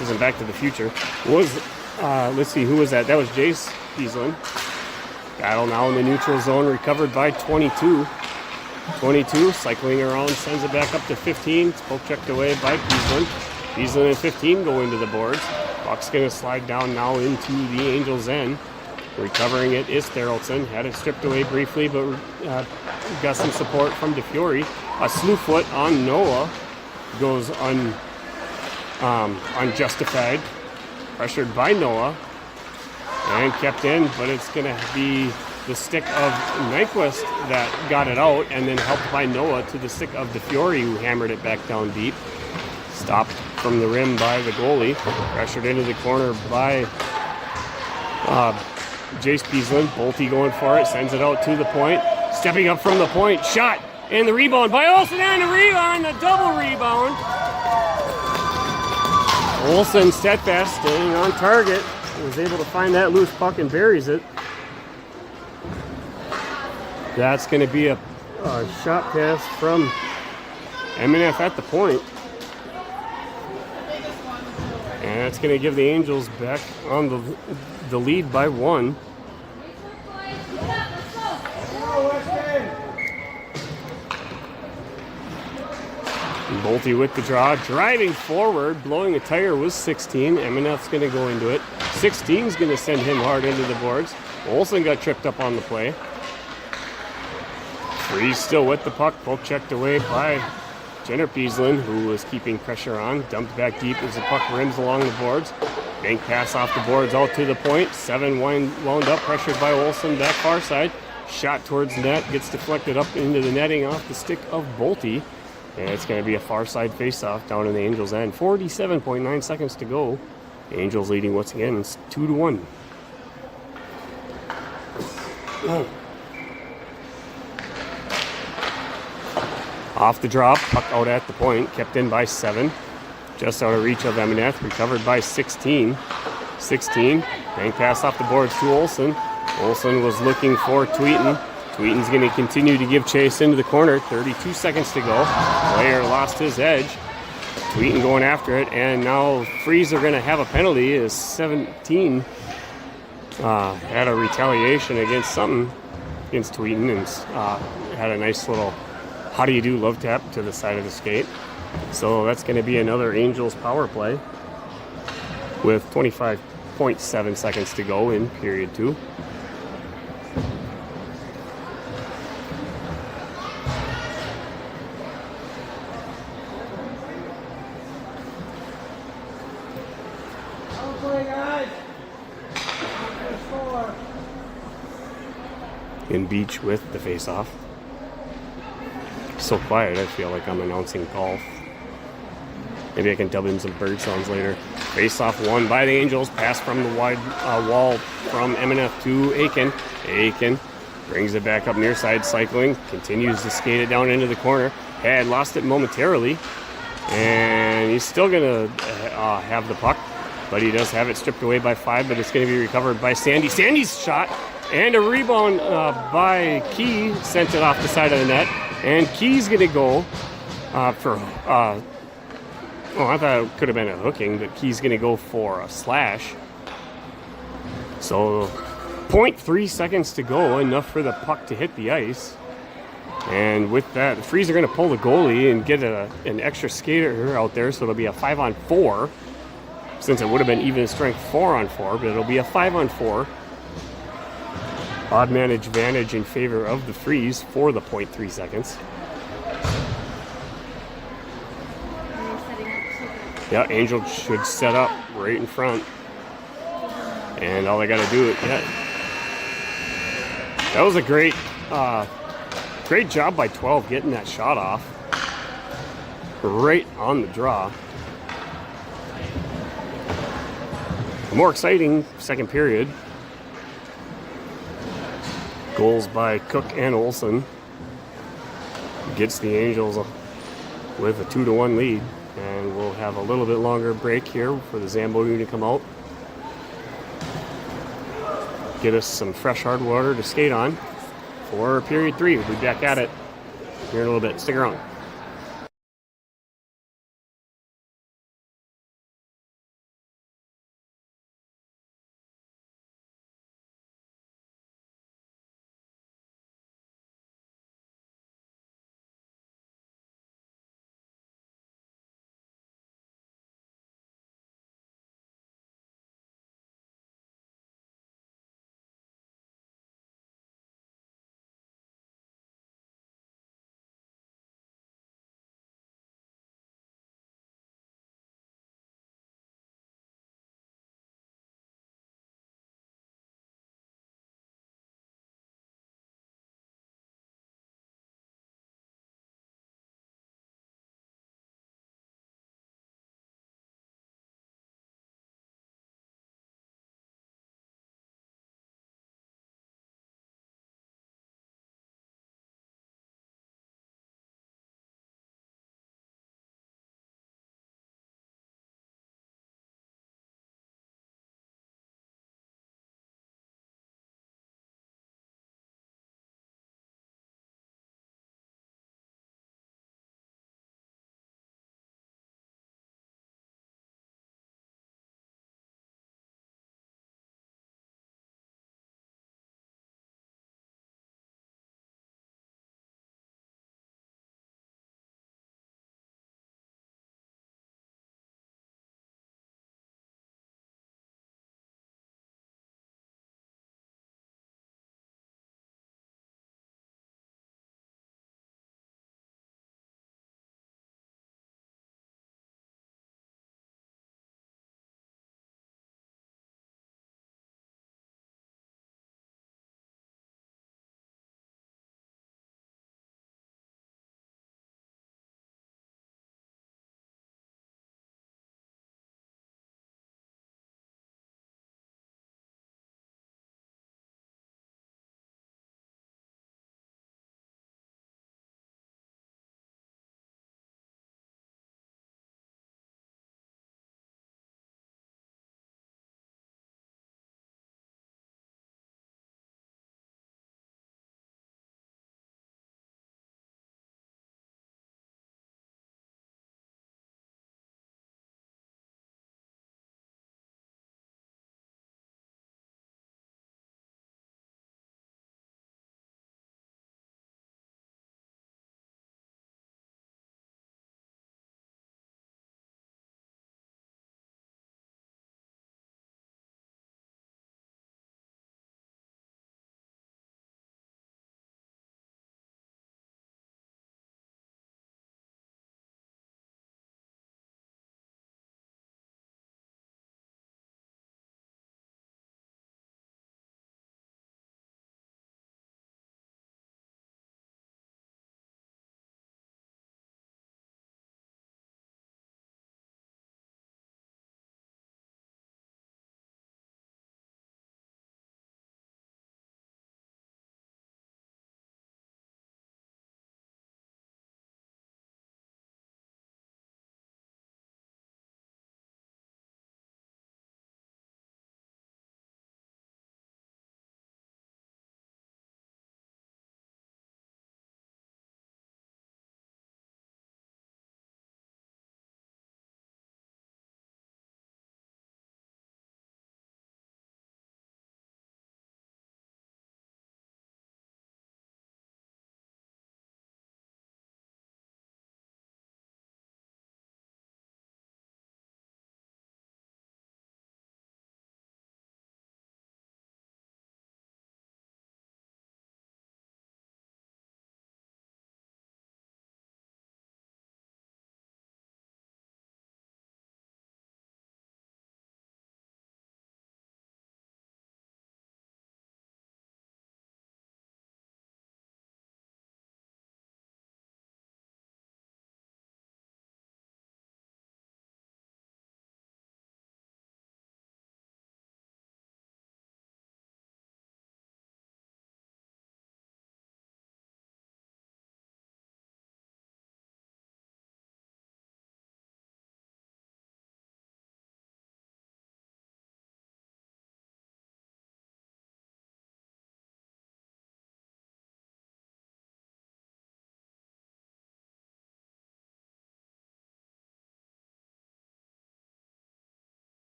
Isn't Back to the Future. Let's see, who was that? That was Jace Peaslin. Battle now in the neutral zone, recovered by 22. 22, cycling around, sends it back up to 15. Poke checked away by Peaslin. Peaslin and 15 go into the boards. Puck's going to slide down now into the Angels' end. Recovering it is Theraldson. Had it stripped away briefly, but got some support from DeFiore. A slew foot on Noah goes unjustified. Pressured by Noah and kept in, but it's going to be the stick of Nyquist that got it out, and then helped by Noah to the stick of DeFiore, who hammered it back down deep. Stopped from the rim by the goalie. Pressured into the corner by Jace Peaslin. Bolte going for it, sends it out to the point. Stepping up from the point, shot, and the rebound by Olsen, and the rebound, the double rebound. Olsen steadfast, staying on target, was able to find that loose puck and buries it. That's going to be a shot pass from MNF at the point. And that's going to give the Angels back on the lead by 1. Bolte with the draw, driving forward, blowing a tire was 16. MNF's going to go into it. 16's going to send him hard into the boards. Olsen got tripped up on the play. Freeze still with the puck, poke checked away by Jenner Peaslin, who was keeping pressure on. Dumped back deep as the puck rims along the boards. Bank pass off the boards out to the point. 7 wound up, pressured by Olsen back far side. Shot towards net, gets deflected up into the netting off the stick of Bolte. And it's going to be a far side face-off down in the Angels' end. 47.9 seconds to go. The Angels leading once again. It's 2-1. Oh. Off the drop, puck out at the point, kept in by 7. Just out of reach of MNF, recovered by 16. 16, bank pass off the boards to Olsen. Olsen was looking for Tweeten. Tweeten's going to continue to give chase into the corner. 32 seconds to go. Player lost his edge. Tweeten going after it, and now Freeze are going to have a penalty as 17 had a retaliation against Tweeten, and had a nice little how do you do love tap to the side of the skate. So that's going to be another Angels power play with 25.7 seconds to go in period 2. In Beach with the face-off. So quiet, I feel like I'm announcing golf. Maybe I can dub in some bird sounds later. Face-off won by the Angels. Pass from the wide wall from MNF to Aiken. Aiken brings it back up near side, cycling. Continues to skate it down into the corner. Had lost it momentarily. And he's still going to have the puck. But he does have it stripped away by 5, but it's going to be recovered by Sandy. Sandy's shot! And a rebound by Key sent it off the side of the net. And Key's going to go for... I thought it could have been a hooking, but Key's going to go for a slash. So 0.3 seconds to go, enough for the puck to hit the ice. And with that, the Freeze are going to pull the goalie and get an extra skater out there, so it'll be a 5-on-4. Since it would have been even strength 4-on-4, but it'll be a 5-on-4. Odd man advantage in favor of the Freeze for the 0.3 seconds. Yeah, Angel should set up right in front. And all they got to do, that was a great job by 12 getting that shot off. right on the draw. A more exciting second period. Goals by Cook and Olsen gets the Angels with a 2-1 lead, and we'll have a little bit longer break here for the Zamboni to come out, get us some fresh hard water to skate on for period 3. We'll be back at it here in a little bit. Stick around.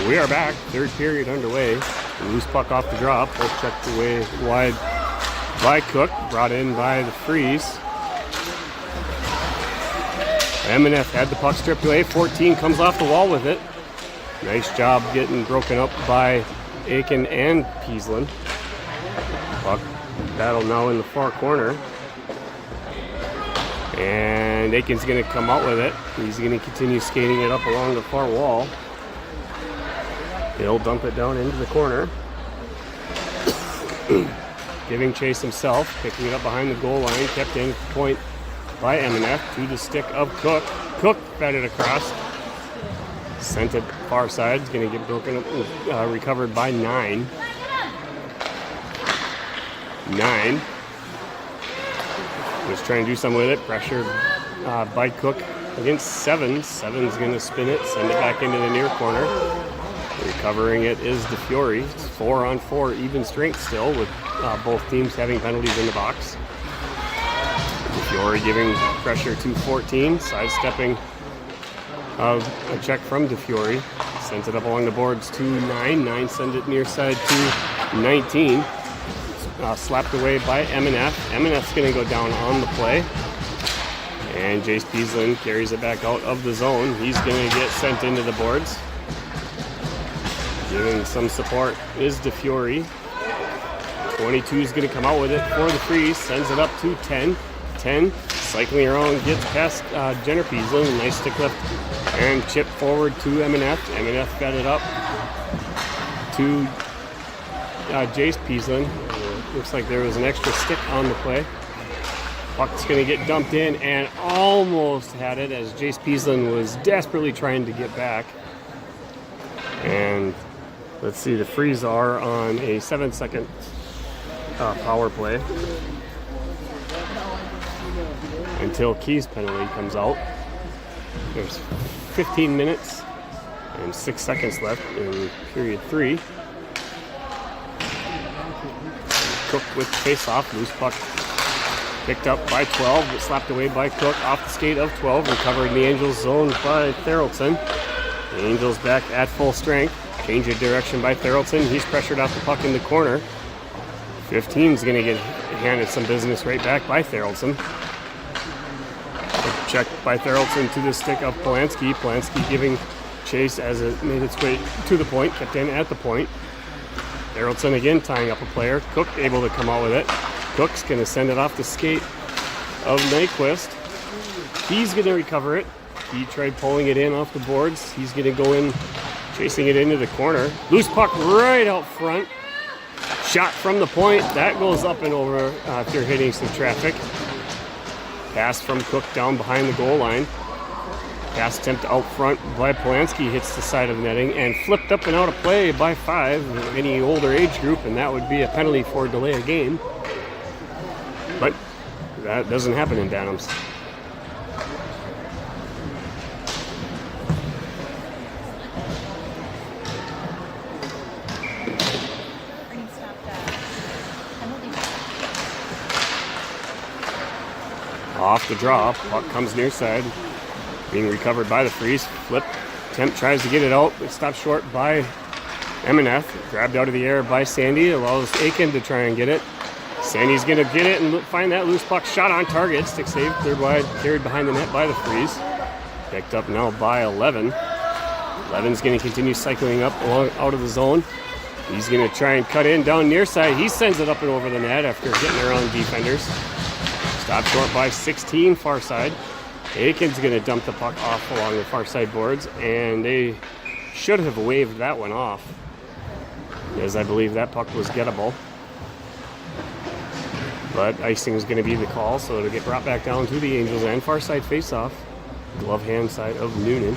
We are back, third period underway. Loose puck off the draw, poke checked away wide by Cook, brought in by the Freeze. M&F had the puck stripped away, 14 comes off the wall with it. Nice job getting broken up by Aiken and Peaslin. Puck battle now in the far corner. And Aiken's going to come out with it. He's going to continue skating it up along the far wall. He'll dump it down into the corner. Giving chase himself, picking it up behind the goal line, kept in at the point by M&F to the stick of Cook. Cook fed it across. Sent it far side. It's going to get broken up, recovered by 9. 9. Was trying to do something with it. Pressured by Cook against 7. 7's going to spin it, send it back into the near corner. Recovering it is DeFiore. It's 4-on-4 even strength still, with both teams having penalties in the box. DeFiore giving pressure to 14, sidestepping a check from DeFiore. Sends it up along the boards to 9. 9 sends it near side to 19. Slapped away by M&F. M&F's going to go down on the play. And Jace Peaslin carries it back out of the zone. He's going to get sent into the boards. Giving some support is DeFiore. 22 is going to come out with it for the Freeze. Sends it up to 10. 10 cycling around, gets past Jenner Peaslin. Nice stick lift and chip forward to M&F. M&F fed it up to Jace Peaslin. Looks like there was an extra stick on the play. Puck's going to get dumped in and almost had it as Jace Peaslin was desperately trying to get back. And let's see, the Freeze are on a 7-second power play until Key's penalty comes out. There's 15 minutes and 6 seconds left in period 3. Cook with face-off, loose puck picked up by 12, but slapped away by Cook off the skate of 12, recovered in the Angels zone by Theraldson. The Angels back at full strength. Change of direction by Theraldson. He's pressured off the puck in the corner. 15's going to get handed some business right back by Theraldson. Check by Theraldson to the stick of Polanski. Polanski giving chase as it made its way to the point, kept in at the point. Theraldson again tying up a player. Cook able to come out with it. Cook's going to send it off the skate of Nyquist. He's going to recover it. He tried pulling it in off the boards. He's going to go in, chasing it into the corner. Loose puck right out front. Shot from the point. That goes up and over after hitting some traffic. Pass from Cook down behind the goal line. Pass attempt out front by Polanski hits the side of the netting and flipped up and out of play by 5, any older age group, and that would be a penalty for delay of game. But that doesn't happen in Bantams. Off the draw, puck comes near side, being recovered by the Freeze. Flip, Temp tries to get it out, but stopped short by M&F. Grabbed out of the air by Sandy, allows Aiken to try and get it. Sandy's going to get it and find that loose puck, shot on target, stick save, third wide, carried behind the net by the Freeze. Picked up now by 11. 11's going to continue cycling up along, out of the zone. He's going to try and cut in down near side. He sends it up and over the net after getting around defenders. Stopped short by 16, far side. Aiken's going to dump the puck off along the far side boards, and they should have waved that one off, as I believe that puck was gettable. But icing is going to be the call, so it'll get brought back down to the Angels and far side face-off. Glove hand side of Noonan.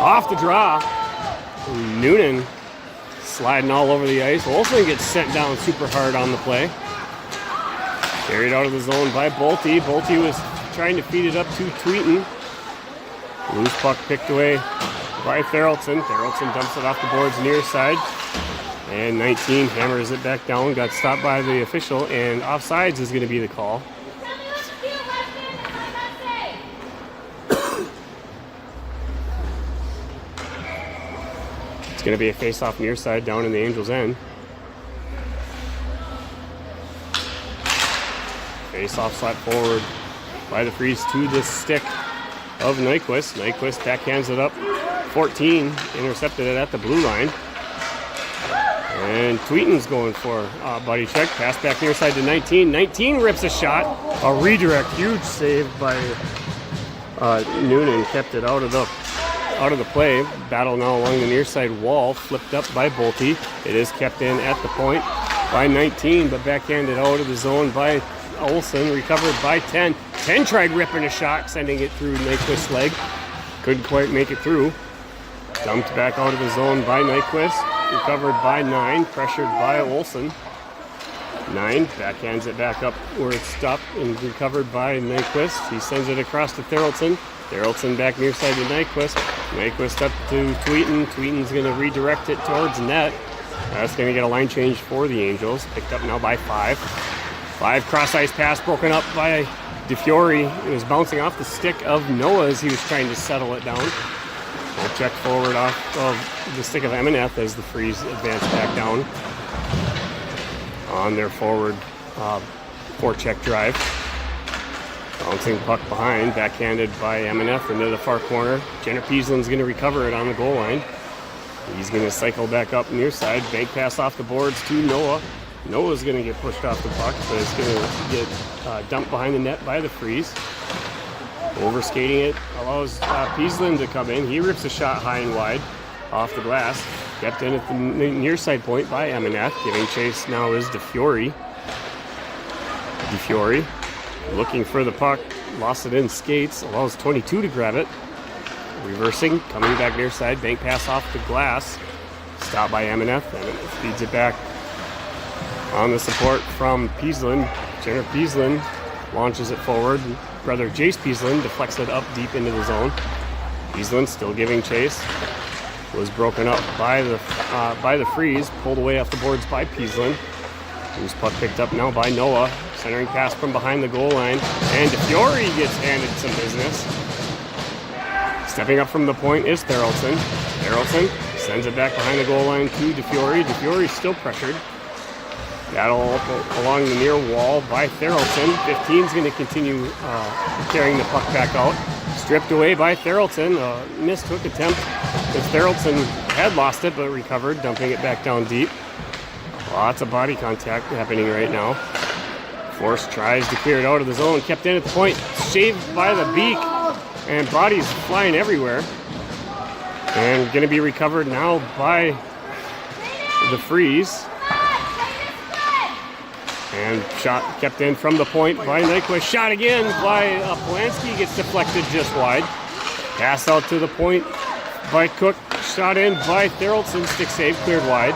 Off the draw, Noonan sliding all over the ice. Olsen gets sent down super hard on the play. Carried out of the zone by Bolte. Bolte was trying to feed it up to Tweeten. Loose puck picked away by Theraldson. Theraldson dumps it off the boards near side. And 19 hammers it back down, got stopped by the official, and offsides is going to be the call. It's going to be a face-off near side down in the Angels' end. Face-off slap forward by the Freeze to the stick of Nyquist. Nyquist backhands it up. 14 intercepted it at the blue line. And Tweeton's going for a body check. Pass back near side to 19. 19 rips a shot. A redirect. Huge save by Noonan. Kept it out of the play. Battle now along the near side wall. Flipped up by Bolte. It is kept in at the point by 19, but backhanded out of the zone by Olsen. Recovered by 10. 10 tried ripping a shot, sending it through Nyquist's leg. Couldn't quite make it through. Dumped back out of the zone by Nyquist. Recovered by 9, pressured by Olsen. 9 backhands it back up where it's stopped and recovered by Nyquist. He sends it across to Therrelson. Therrelson back near side to Nyquist. Nyquist up to Tweeton. Tweeton's going to redirect it towards net. That's going to get a line change for the Angels. Picked up now by 5. 5 cross-ice pass broken up by DeFiore. It was bouncing off the stick of Noah as he was trying to settle it down. We'll check forward off of the stick of Emineth as the Freeze advance back down on their forward forecheck drive. Bouncing puck behind, backhanded by Emineth into the far corner. Jenner Peasland's going to recover it on the goal line. He's going to cycle back up near side. Bank pass off the boards to Noah. Noah's going to get pushed off the puck, but it's going to get dumped behind the net by the Freeze. Overskating it allows Peasland to come in. He rips a shot high and wide off the glass. Kept in at the near side point by Emineth. Giving chase now is DeFiore. DeFiore looking for the puck. Lost it in skates. Allows 22 to grab it. Reversing, coming back near side. Bank pass off the glass. Stopped by Emineth. Emineth feeds it back on the support from Peasland. Jenner Peasland launches it forward. Brother Jace Peasland deflects it up deep into the zone. Peasland still giving chase. Was broken up by the Freeze. Pulled away off the boards by Peasland. Whose puck picked up now by Noah. Centering pass from behind the goal line. And DeFiore gets handed some business. Stepping up from the point is Therrelson. Therrelson sends it back behind the goal line to DeFiore. DeFiore is still pressured. Battle along the near wall by Therrelson. 15's going to continue carrying the puck back out. Stripped away by Therrelson. Missed hook attempt as Therrelson had lost it but recovered, dumping it back down deep. Lots of body contact happening right now. Force tries to clear it out of the zone. Kept in at the point. Shaved by the beak. And bodies flying everywhere. And going to be recovered now by the Freeze. And shot kept in from the point by Nyquist. Shot again by Polanski. Gets deflected just wide. Pass out to the point by Cook. Shot in by Therrelson. Stick save cleared wide.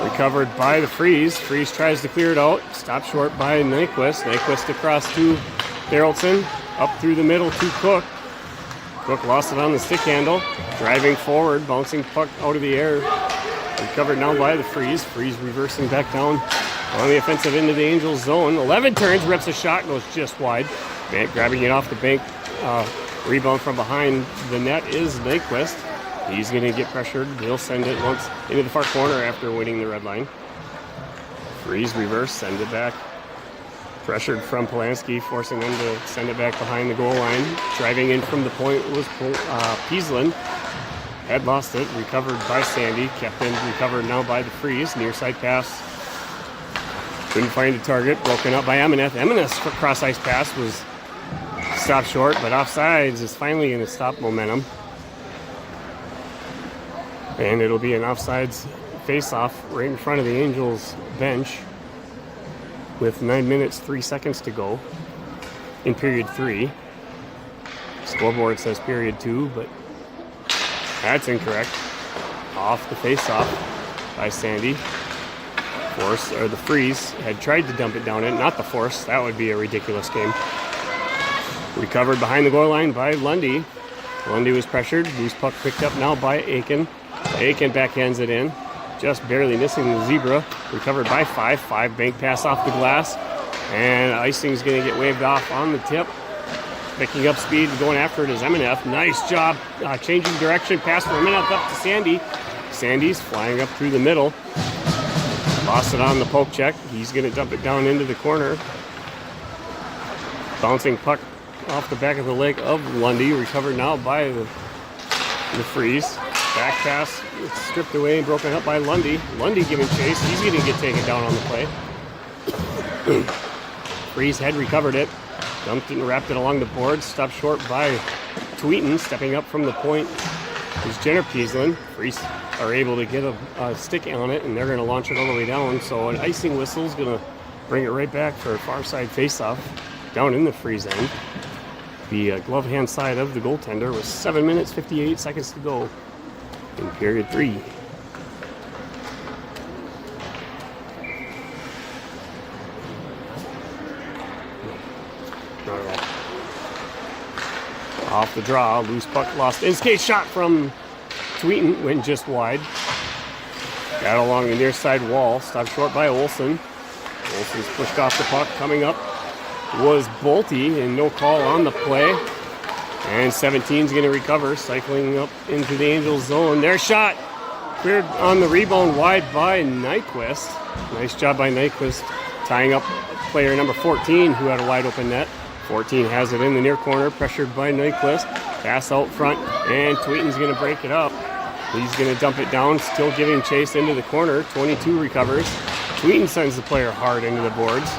Recovered by the Freeze. Freeze tries to clear it out. Stopped short by Nyquist. Nyquist across to Therrelson. Up through the middle to Cook. Cook lost it on the stick handle. Driving forward. Bouncing puck out of the air. Recovered now by the Freeze. Freeze reversing back down on the offensive into the Angels zone. 11 turns, rips a shot, goes just wide. Grabbing it off the bank. Rebound from behind the net is Nyquist. He's going to get pressured. He'll send it once into the far corner after winning the red line. Freeze reverse, send it back. Pressured from Polanski, forcing them to send it back behind the goal line. Driving in from the point was Peasland. Had lost it, recovered by Sandy. Kept in, recovered now by the Freeze. Near side pass. Couldn't find a target. Broken up by Emineth. Emineth's cross-ice pass was stopped short, but offsides is finally going to stop momentum. And it'll be an offsides face-off right in front of the Angels bench with 9 minutes, 3 seconds to go in period 3. Scoreboard says period 2, but that's incorrect. Off the face-off by Sandy. Force, or the Freeze, had tried to dump it down in, not the Force. That would be a ridiculous game. Recovered behind the goal line by Lundy. Lundy was pressured. Loose puck picked up now by Aiken. Aiken backhands it in. just barely missing the zebra. Recovered by 5. 5 bank pass off the glass. And icing's going to get waved off on the tip. Picking up speed and going after it is MNF. Nice job changing direction. Pass from MNF up to Sandy. Sandy's flying up through the middle. Lost it on the poke check. He's going to dump it down into the corner. Bouncing puck off the back of the leg of Lundy. Recovered now by the Freeze. Back pass. It's stripped away and broken up by Lundy. Lundy giving chase. He's going to get taken down on the play. Freeze had recovered it. Dumped it and wrapped it along the boards. Stopped short by Tweeten. Stepping up from the point is Jenner Peaslin. Freeze are able to get a stick on it, and they're going to launch it all the way down. So an icing whistle is going to bring it right back for a far side faceoff down in the Freeze end. The glove hand side of the goaltender with 7 minutes 58 seconds to go in period 3. Off the draw, loose puck lost. In skate shot from Tweeten, went just wide. Got along the near side wall, stopped short by Olsen. Olsen's pushed off the puck. Coming up was Bolte, and no call on the play. And 17's going to recover, cycling up into the Angels zone. Their shot cleared on the rebound wide by Nyquist. Nice job by Nyquist, tying up player number 14 who had a wide open net. 14 has it in the near corner, pressured by Nyquist. Pass out front, and Tweeten's going to break it up. He's going to dump it down, still giving chase into the corner. 22 recovers. Tweeten sends the player hard into the boards.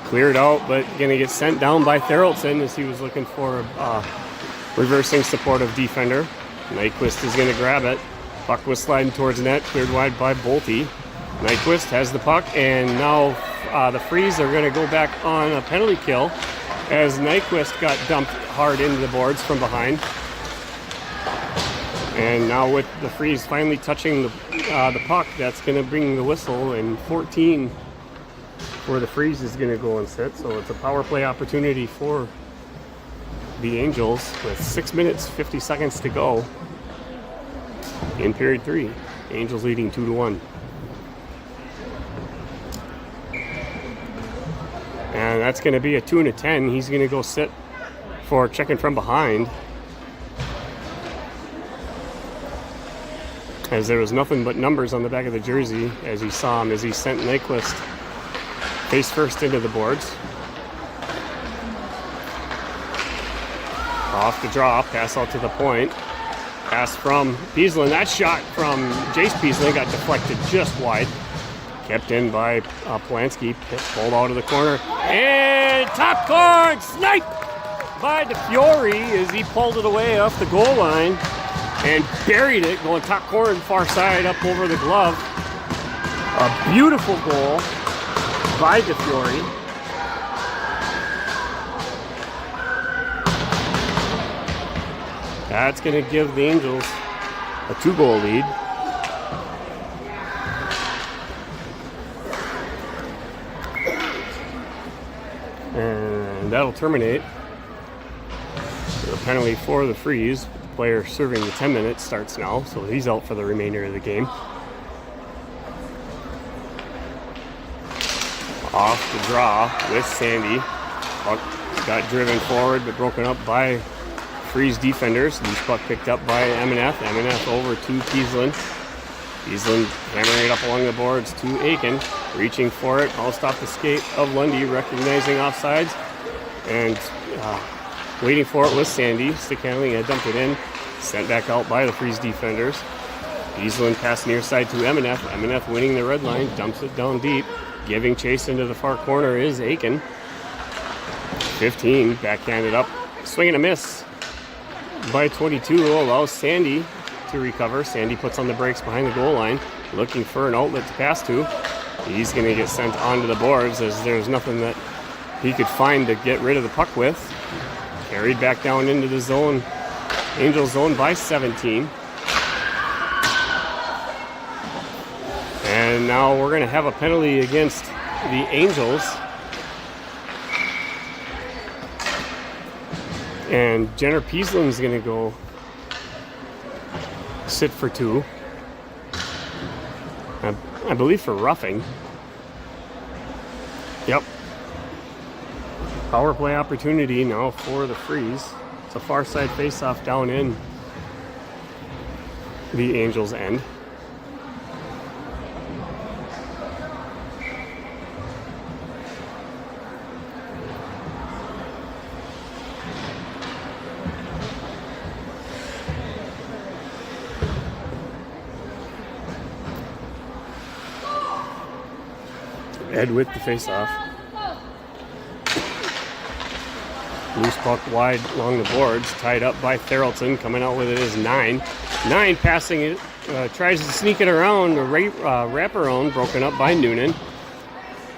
Cleared out, but going to get sent down by Theraldson as he was looking for a reversing supportive defender. Nyquist is going to grab it. Puck was sliding towards net, cleared wide by Bolte. Nyquist has the puck, and now the Freeze are going to go back on a penalty kill as Nyquist got dumped hard into the boards from behind. And now with the Freeze finally touching the puck, that's going to bring the whistle, and 14 for the Freeze is going to go and sit. So it's a power play opportunity for the Angels with 6 minutes 50 seconds to go in period 3. Angels leading 2-1. And that's going to be a 2 and a 10. He's going to go sit for checking from behind, as there was nothing but numbers on the back of the jersey as he saw him, as he sent Nyquist face first into the boards. Off the draw, pass out to the point. Pass from Peaslin. That shot from Jace Peaslin got deflected just wide. Kept in by Polanski, pulled out of the corner, and top corner, sniped by DeFiore as he pulled it away off the goal line and buried it, going top corner, far side up over the glove. A beautiful goal by DeFiore. That's going to give the Angels a 2-goal lead. And that'll terminate. The penalty for the Freeze. The player serving the 10 minutes starts now, so he's out for the remainder of the game. Off the draw with Sandy. Puck got driven forward but broken up by Freeze defenders. Loose puck picked up by MNF. MNF over to Peaslin. Peaslin hammering it up along the boards to Aiken. Reaching for it, almost off the skate of Lundy, recognizing offsides, and waiting for it was Sandy. Stick handling, and dumped it in. Sent back out by the Freeze defenders. Peaslin pass near side to MNF. MNF winning the red line, dumps it down deep. Giving chase into the far corner is Aiken. 15, backhanded up. Swing and a miss by 22 allows Sandy to recover. Sandy puts on the brakes behind the goal line, looking for an outlet to pass to. He's going to get sent onto the boards as there's nothing that he could find to get rid of the puck with. Carried back down into the zone, Angel zone by 17. And now we're going to have a penalty against the Angels. And Jenner Peaslin's going to go sit for 2. I believe for roughing. Yep. Power play opportunity now for the Freeze. It's a far side face-off down in the Angels' end. Ed with the face-off. Loose puck wide along the boards, tied up by Therrelton. Coming out with it is 9. 9 passing it, tries to sneak it around, wraparound, broken up by Noonan.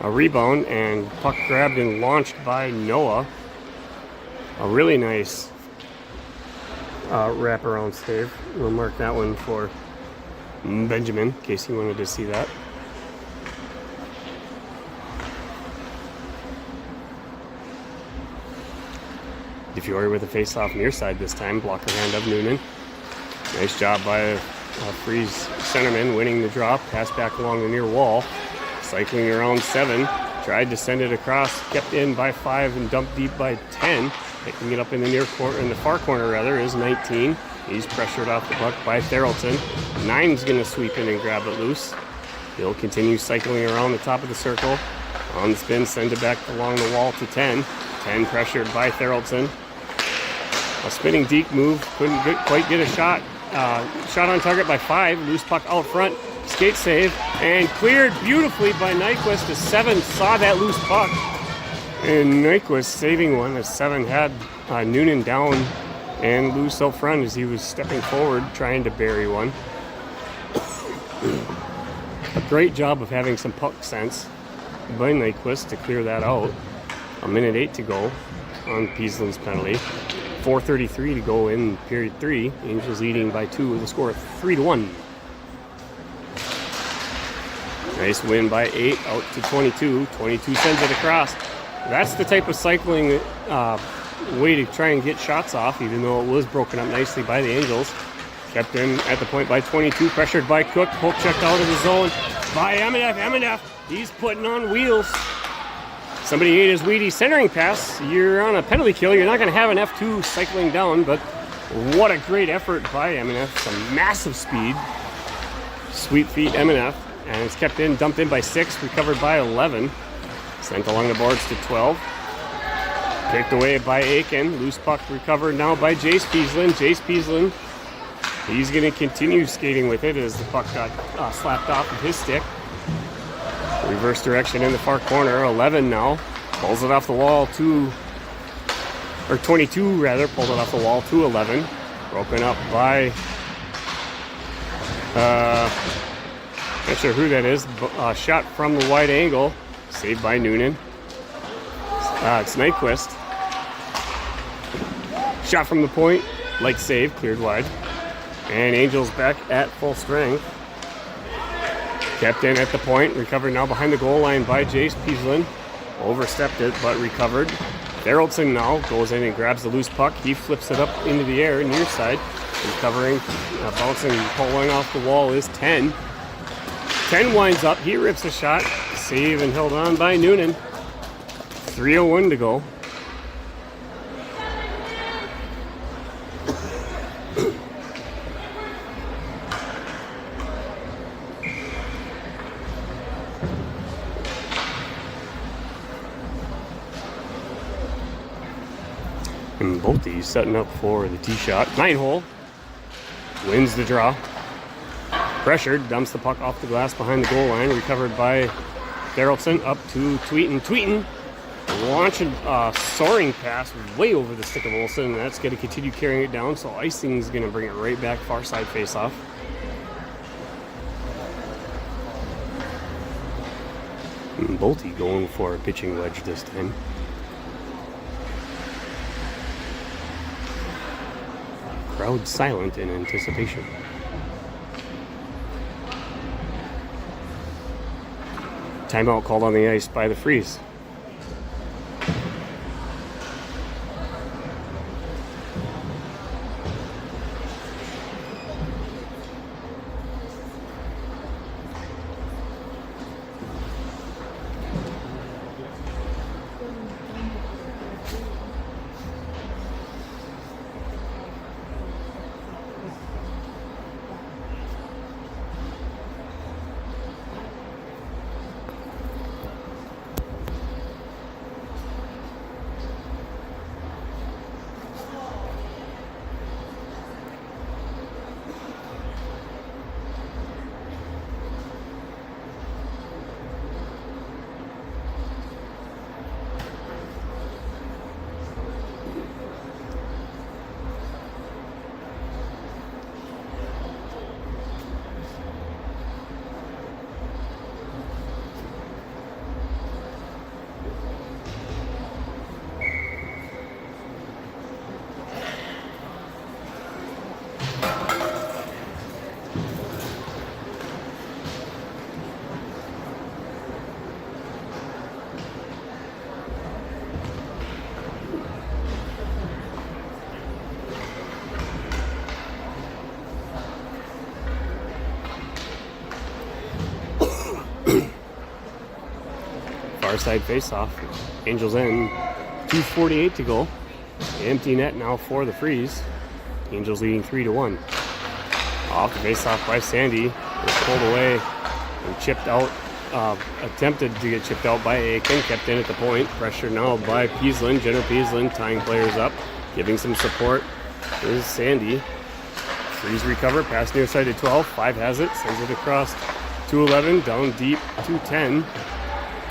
A rebound, and puck grabbed and launched by Noah. A really nice wraparound save. We'll mark that one for Benjamin, in case you wanted to see that. DeFiore with a face-off near side this time. Blocker hand of Noonan. Nice job by Freeze centerman winning the drop. Pass back along the near wall. Cycling around 7. Tried to send it across. Kept in by 5 and dumped deep by 10. Picking it up in the near corner, in the far corner rather, is 19. He's pressured off the puck by Therrelton. 9's going to sweep in and grab it loose. He'll continue cycling around the top of the circle. On the spin, send it back along the wall to 10. 10 pressured by Therrelton. A spinning deke move, couldn't quite get a shot. Shot on target by 5, loose puck out front, skate save, and cleared beautifully by Nyquist as 7 saw that loose puck. And Nyquist saving one as 7 had Noonan down and loose out front as he was stepping forward trying to bury one. A great job of having some puck sense by Nyquist to clear that out. A minute 8 to go on Peasland's penalty. 4:33 to go in period 3. Angels leading by 2 with a score of 3-1. Nice win by 8 out to 22. 22 sends it across. That's the type of cycling way to try and get shots off, even though it was broken up nicely by the Angels. Kept in at the point by 22. Pressured by Cook. Poke checked out of the zone by Amenev. He's putting on wheels. Somebody ate his Wheaties centering pass. You're on a penalty kill. You're not going to have an F2 cycling down, but what a great effort by Amenev. Some massive speed. Sweep feet Amenev, and it's kept in, dumped in by 6, recovered by 11. Sent along the boards to 12. Picked away by Aiken. Loose puck recovered now by Jace Peasland. Jace Peasland, he's going to continue skating with it as the puck got slapped off of his stick. Reverse direction in the far corner. 11 now. Pulls it off the wall to, or 22 rather, pulled it off the wall to 11. Broken up by, not sure who that is. Shot from the wide angle. Saved by Noonan. It's Nyquist. Shot from the point. Light save. Cleared wide. And Angels back at full strength. Kept in at the point, recovered now behind the goal line by Jace Peasland. Overstepped it, but recovered. Therrelton now goes in and grabs the loose puck. He flips it up into the air, near side. Recovering, bouncing, pulling off the wall is 10. 10 winds up, he rips a shot. Save and held on by Noonan. 3:01 to go. And both these setting up for the tee shot. 9-hole. Wins the draw. Pressured. Dumps the puck off the glass behind the goal line. Recovered by Therrelton. Up to Tweeten. Tweeten launching a soaring pass way over the stick of Olsen. That's going to continue carrying it down. So Icing's going to bring it right back far side face off. And Bolte going for a pitching wedge this time. Crowd silent in anticipation. Timeout called on the ice by the Freeze. Far side face-off. Angels in. 2:48 to go. Empty net now for the Freeze. Angels leading 3-1. Off the face-off by Sandy. Was pulled away and chipped out. Attempted to get chipped out by Aiken. Kept in at the point. Pressure now by Peaslin. Jenner Peaslin tying players up. Giving some support is Sandy. Freeze recover. Pass near side to 12. 5 has it. Sends it across to 11. Down deep to 10.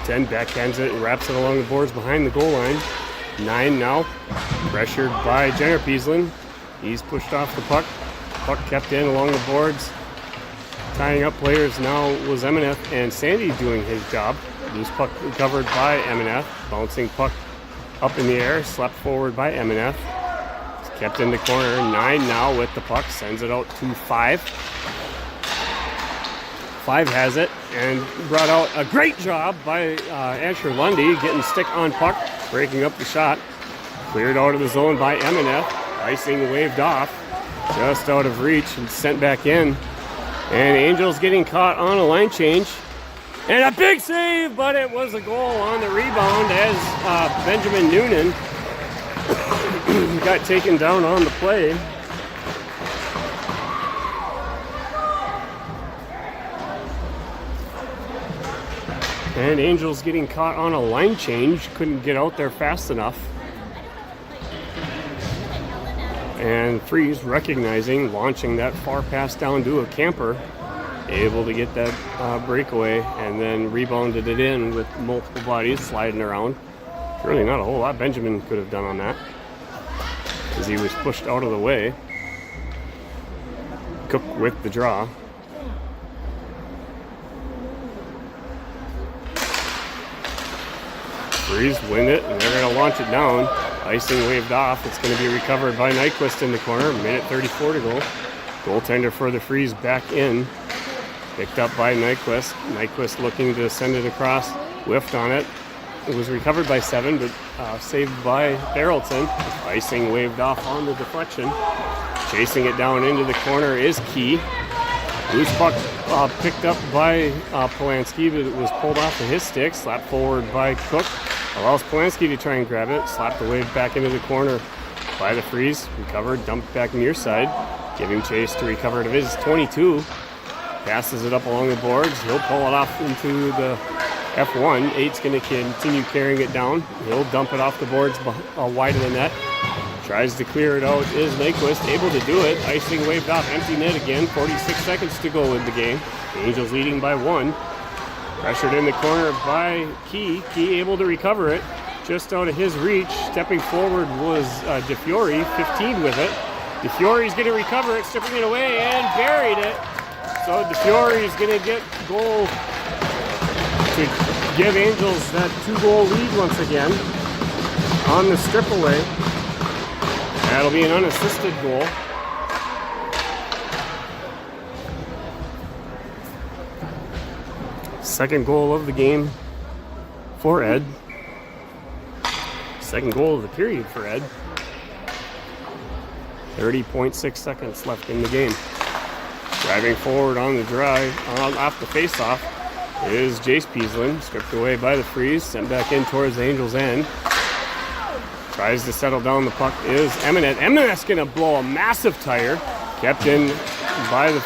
10 backhands it and wraps it along the boards behind the goal line. 9 now. Pressured by Jenner Peaslin. He's pushed off the puck. Puck kept in along the boards. Tying up players now was Emineth, and Sandy doing his job. Loose puck recovered by Emineth. Bouncing puck up in the air. Slapped forward by Emineth. Kept in the corner. 9 now with the puck. Sends it out to 5. 5 has it and brought out a great job by Asher Lundy getting stick on puck, breaking up the shot. Cleared out of the zone by Emineth. Icing waved off just out of reach and sent back in. And Angels getting caught on a line change. And a big save, but it was a goal on the rebound as Benjamin Noonan got taken down on the play. And Angels getting caught on a line change. Couldn't get out there fast enough. And Freeze recognizing, launching that far pass down to a camper. Able to get that breakaway and then rebounded it in with multiple bodies sliding around. Really not a whole lot Benjamin could have done on that, as he was pushed out of the way. Cook with the draw. Freeze win it, and they're going to launch it down. Icing waved off. It's going to be recovered by Nyquist in the corner. Minute 34 to go. Goaltender for the Freeze back in. Picked up by Nyquist. Nyquist looking to send it across. Whiffed on it. It was recovered by 7, but saved by Barrelton. Icing waved off on the deflection. Chasing it down into the corner is Key. Loose puck picked up by Polanski, but it was pulled off of his stick. Slapped forward by Cook. Allows Polanski to try and grab it. Slapped away back into the corner by the Freeze. Recovered, dumped back near side. Giving chase to recover it of his 22. Passes it up along the boards. He'll pull it off into the F1. 8's going to continue carrying it down. He'll dump it off the boards wide of the net. Tries to clear it out is Nyquist. Able to do it. Icing waved off. Empty net again. 46 seconds to go in the game. The Angels leading by 1. Pressured in the corner by Key. Key able to recover it. Just out of his reach. Stepping forward was DeFiore. 15 with it. DeFiore's going to recover it. Stripping it away and buried it. So DeFiore is going to get goal to give Angels that 2-goal lead once again on the strip away. That'll be an unassisted goal. Second goal of the game for Ed. Second goal of the period for Ed. 30.6 seconds left in the game. Driving forward on the drive, off the face-off, is Jace Peaslin. Stripped away by the Freeze, sent back in towards the Angels' end. Tries to settle down the puck is Eminent. Eminent's going to blow a massive tire. Kept in by the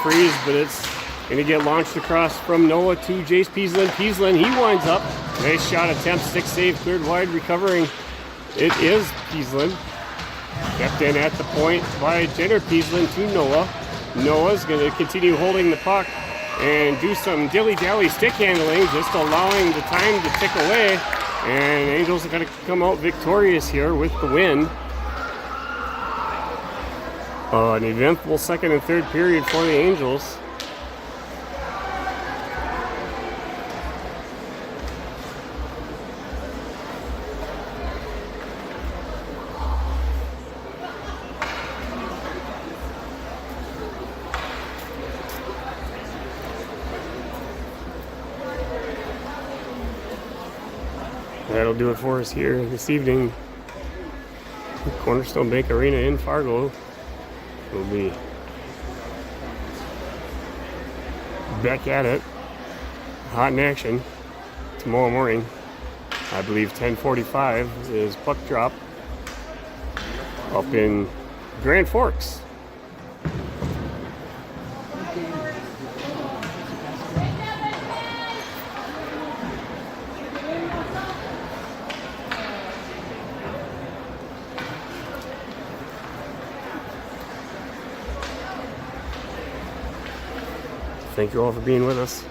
Freeze, but it's going to get launched across from Noah to Jace Peaslin. Peaslin, he winds up. Nice shot attempt, stick save, cleared wide, recovering. It is Peaslin. Kept in at the point by Jenner Peaslin to Noah. Noah's going to continue holding the puck and do some dilly-dally stick handling, just allowing the time to tick away. And Angels are going to come out victorious here with the win. An eventful second and third period for the Angels. That'll do it for us here this evening. Cornerstone Bank Arena in Fargo. We'll be back at it. Hot in action. tomorrow morning. I believe 10:45 is puck drop up in Grand Forks. Thank you all for being with us.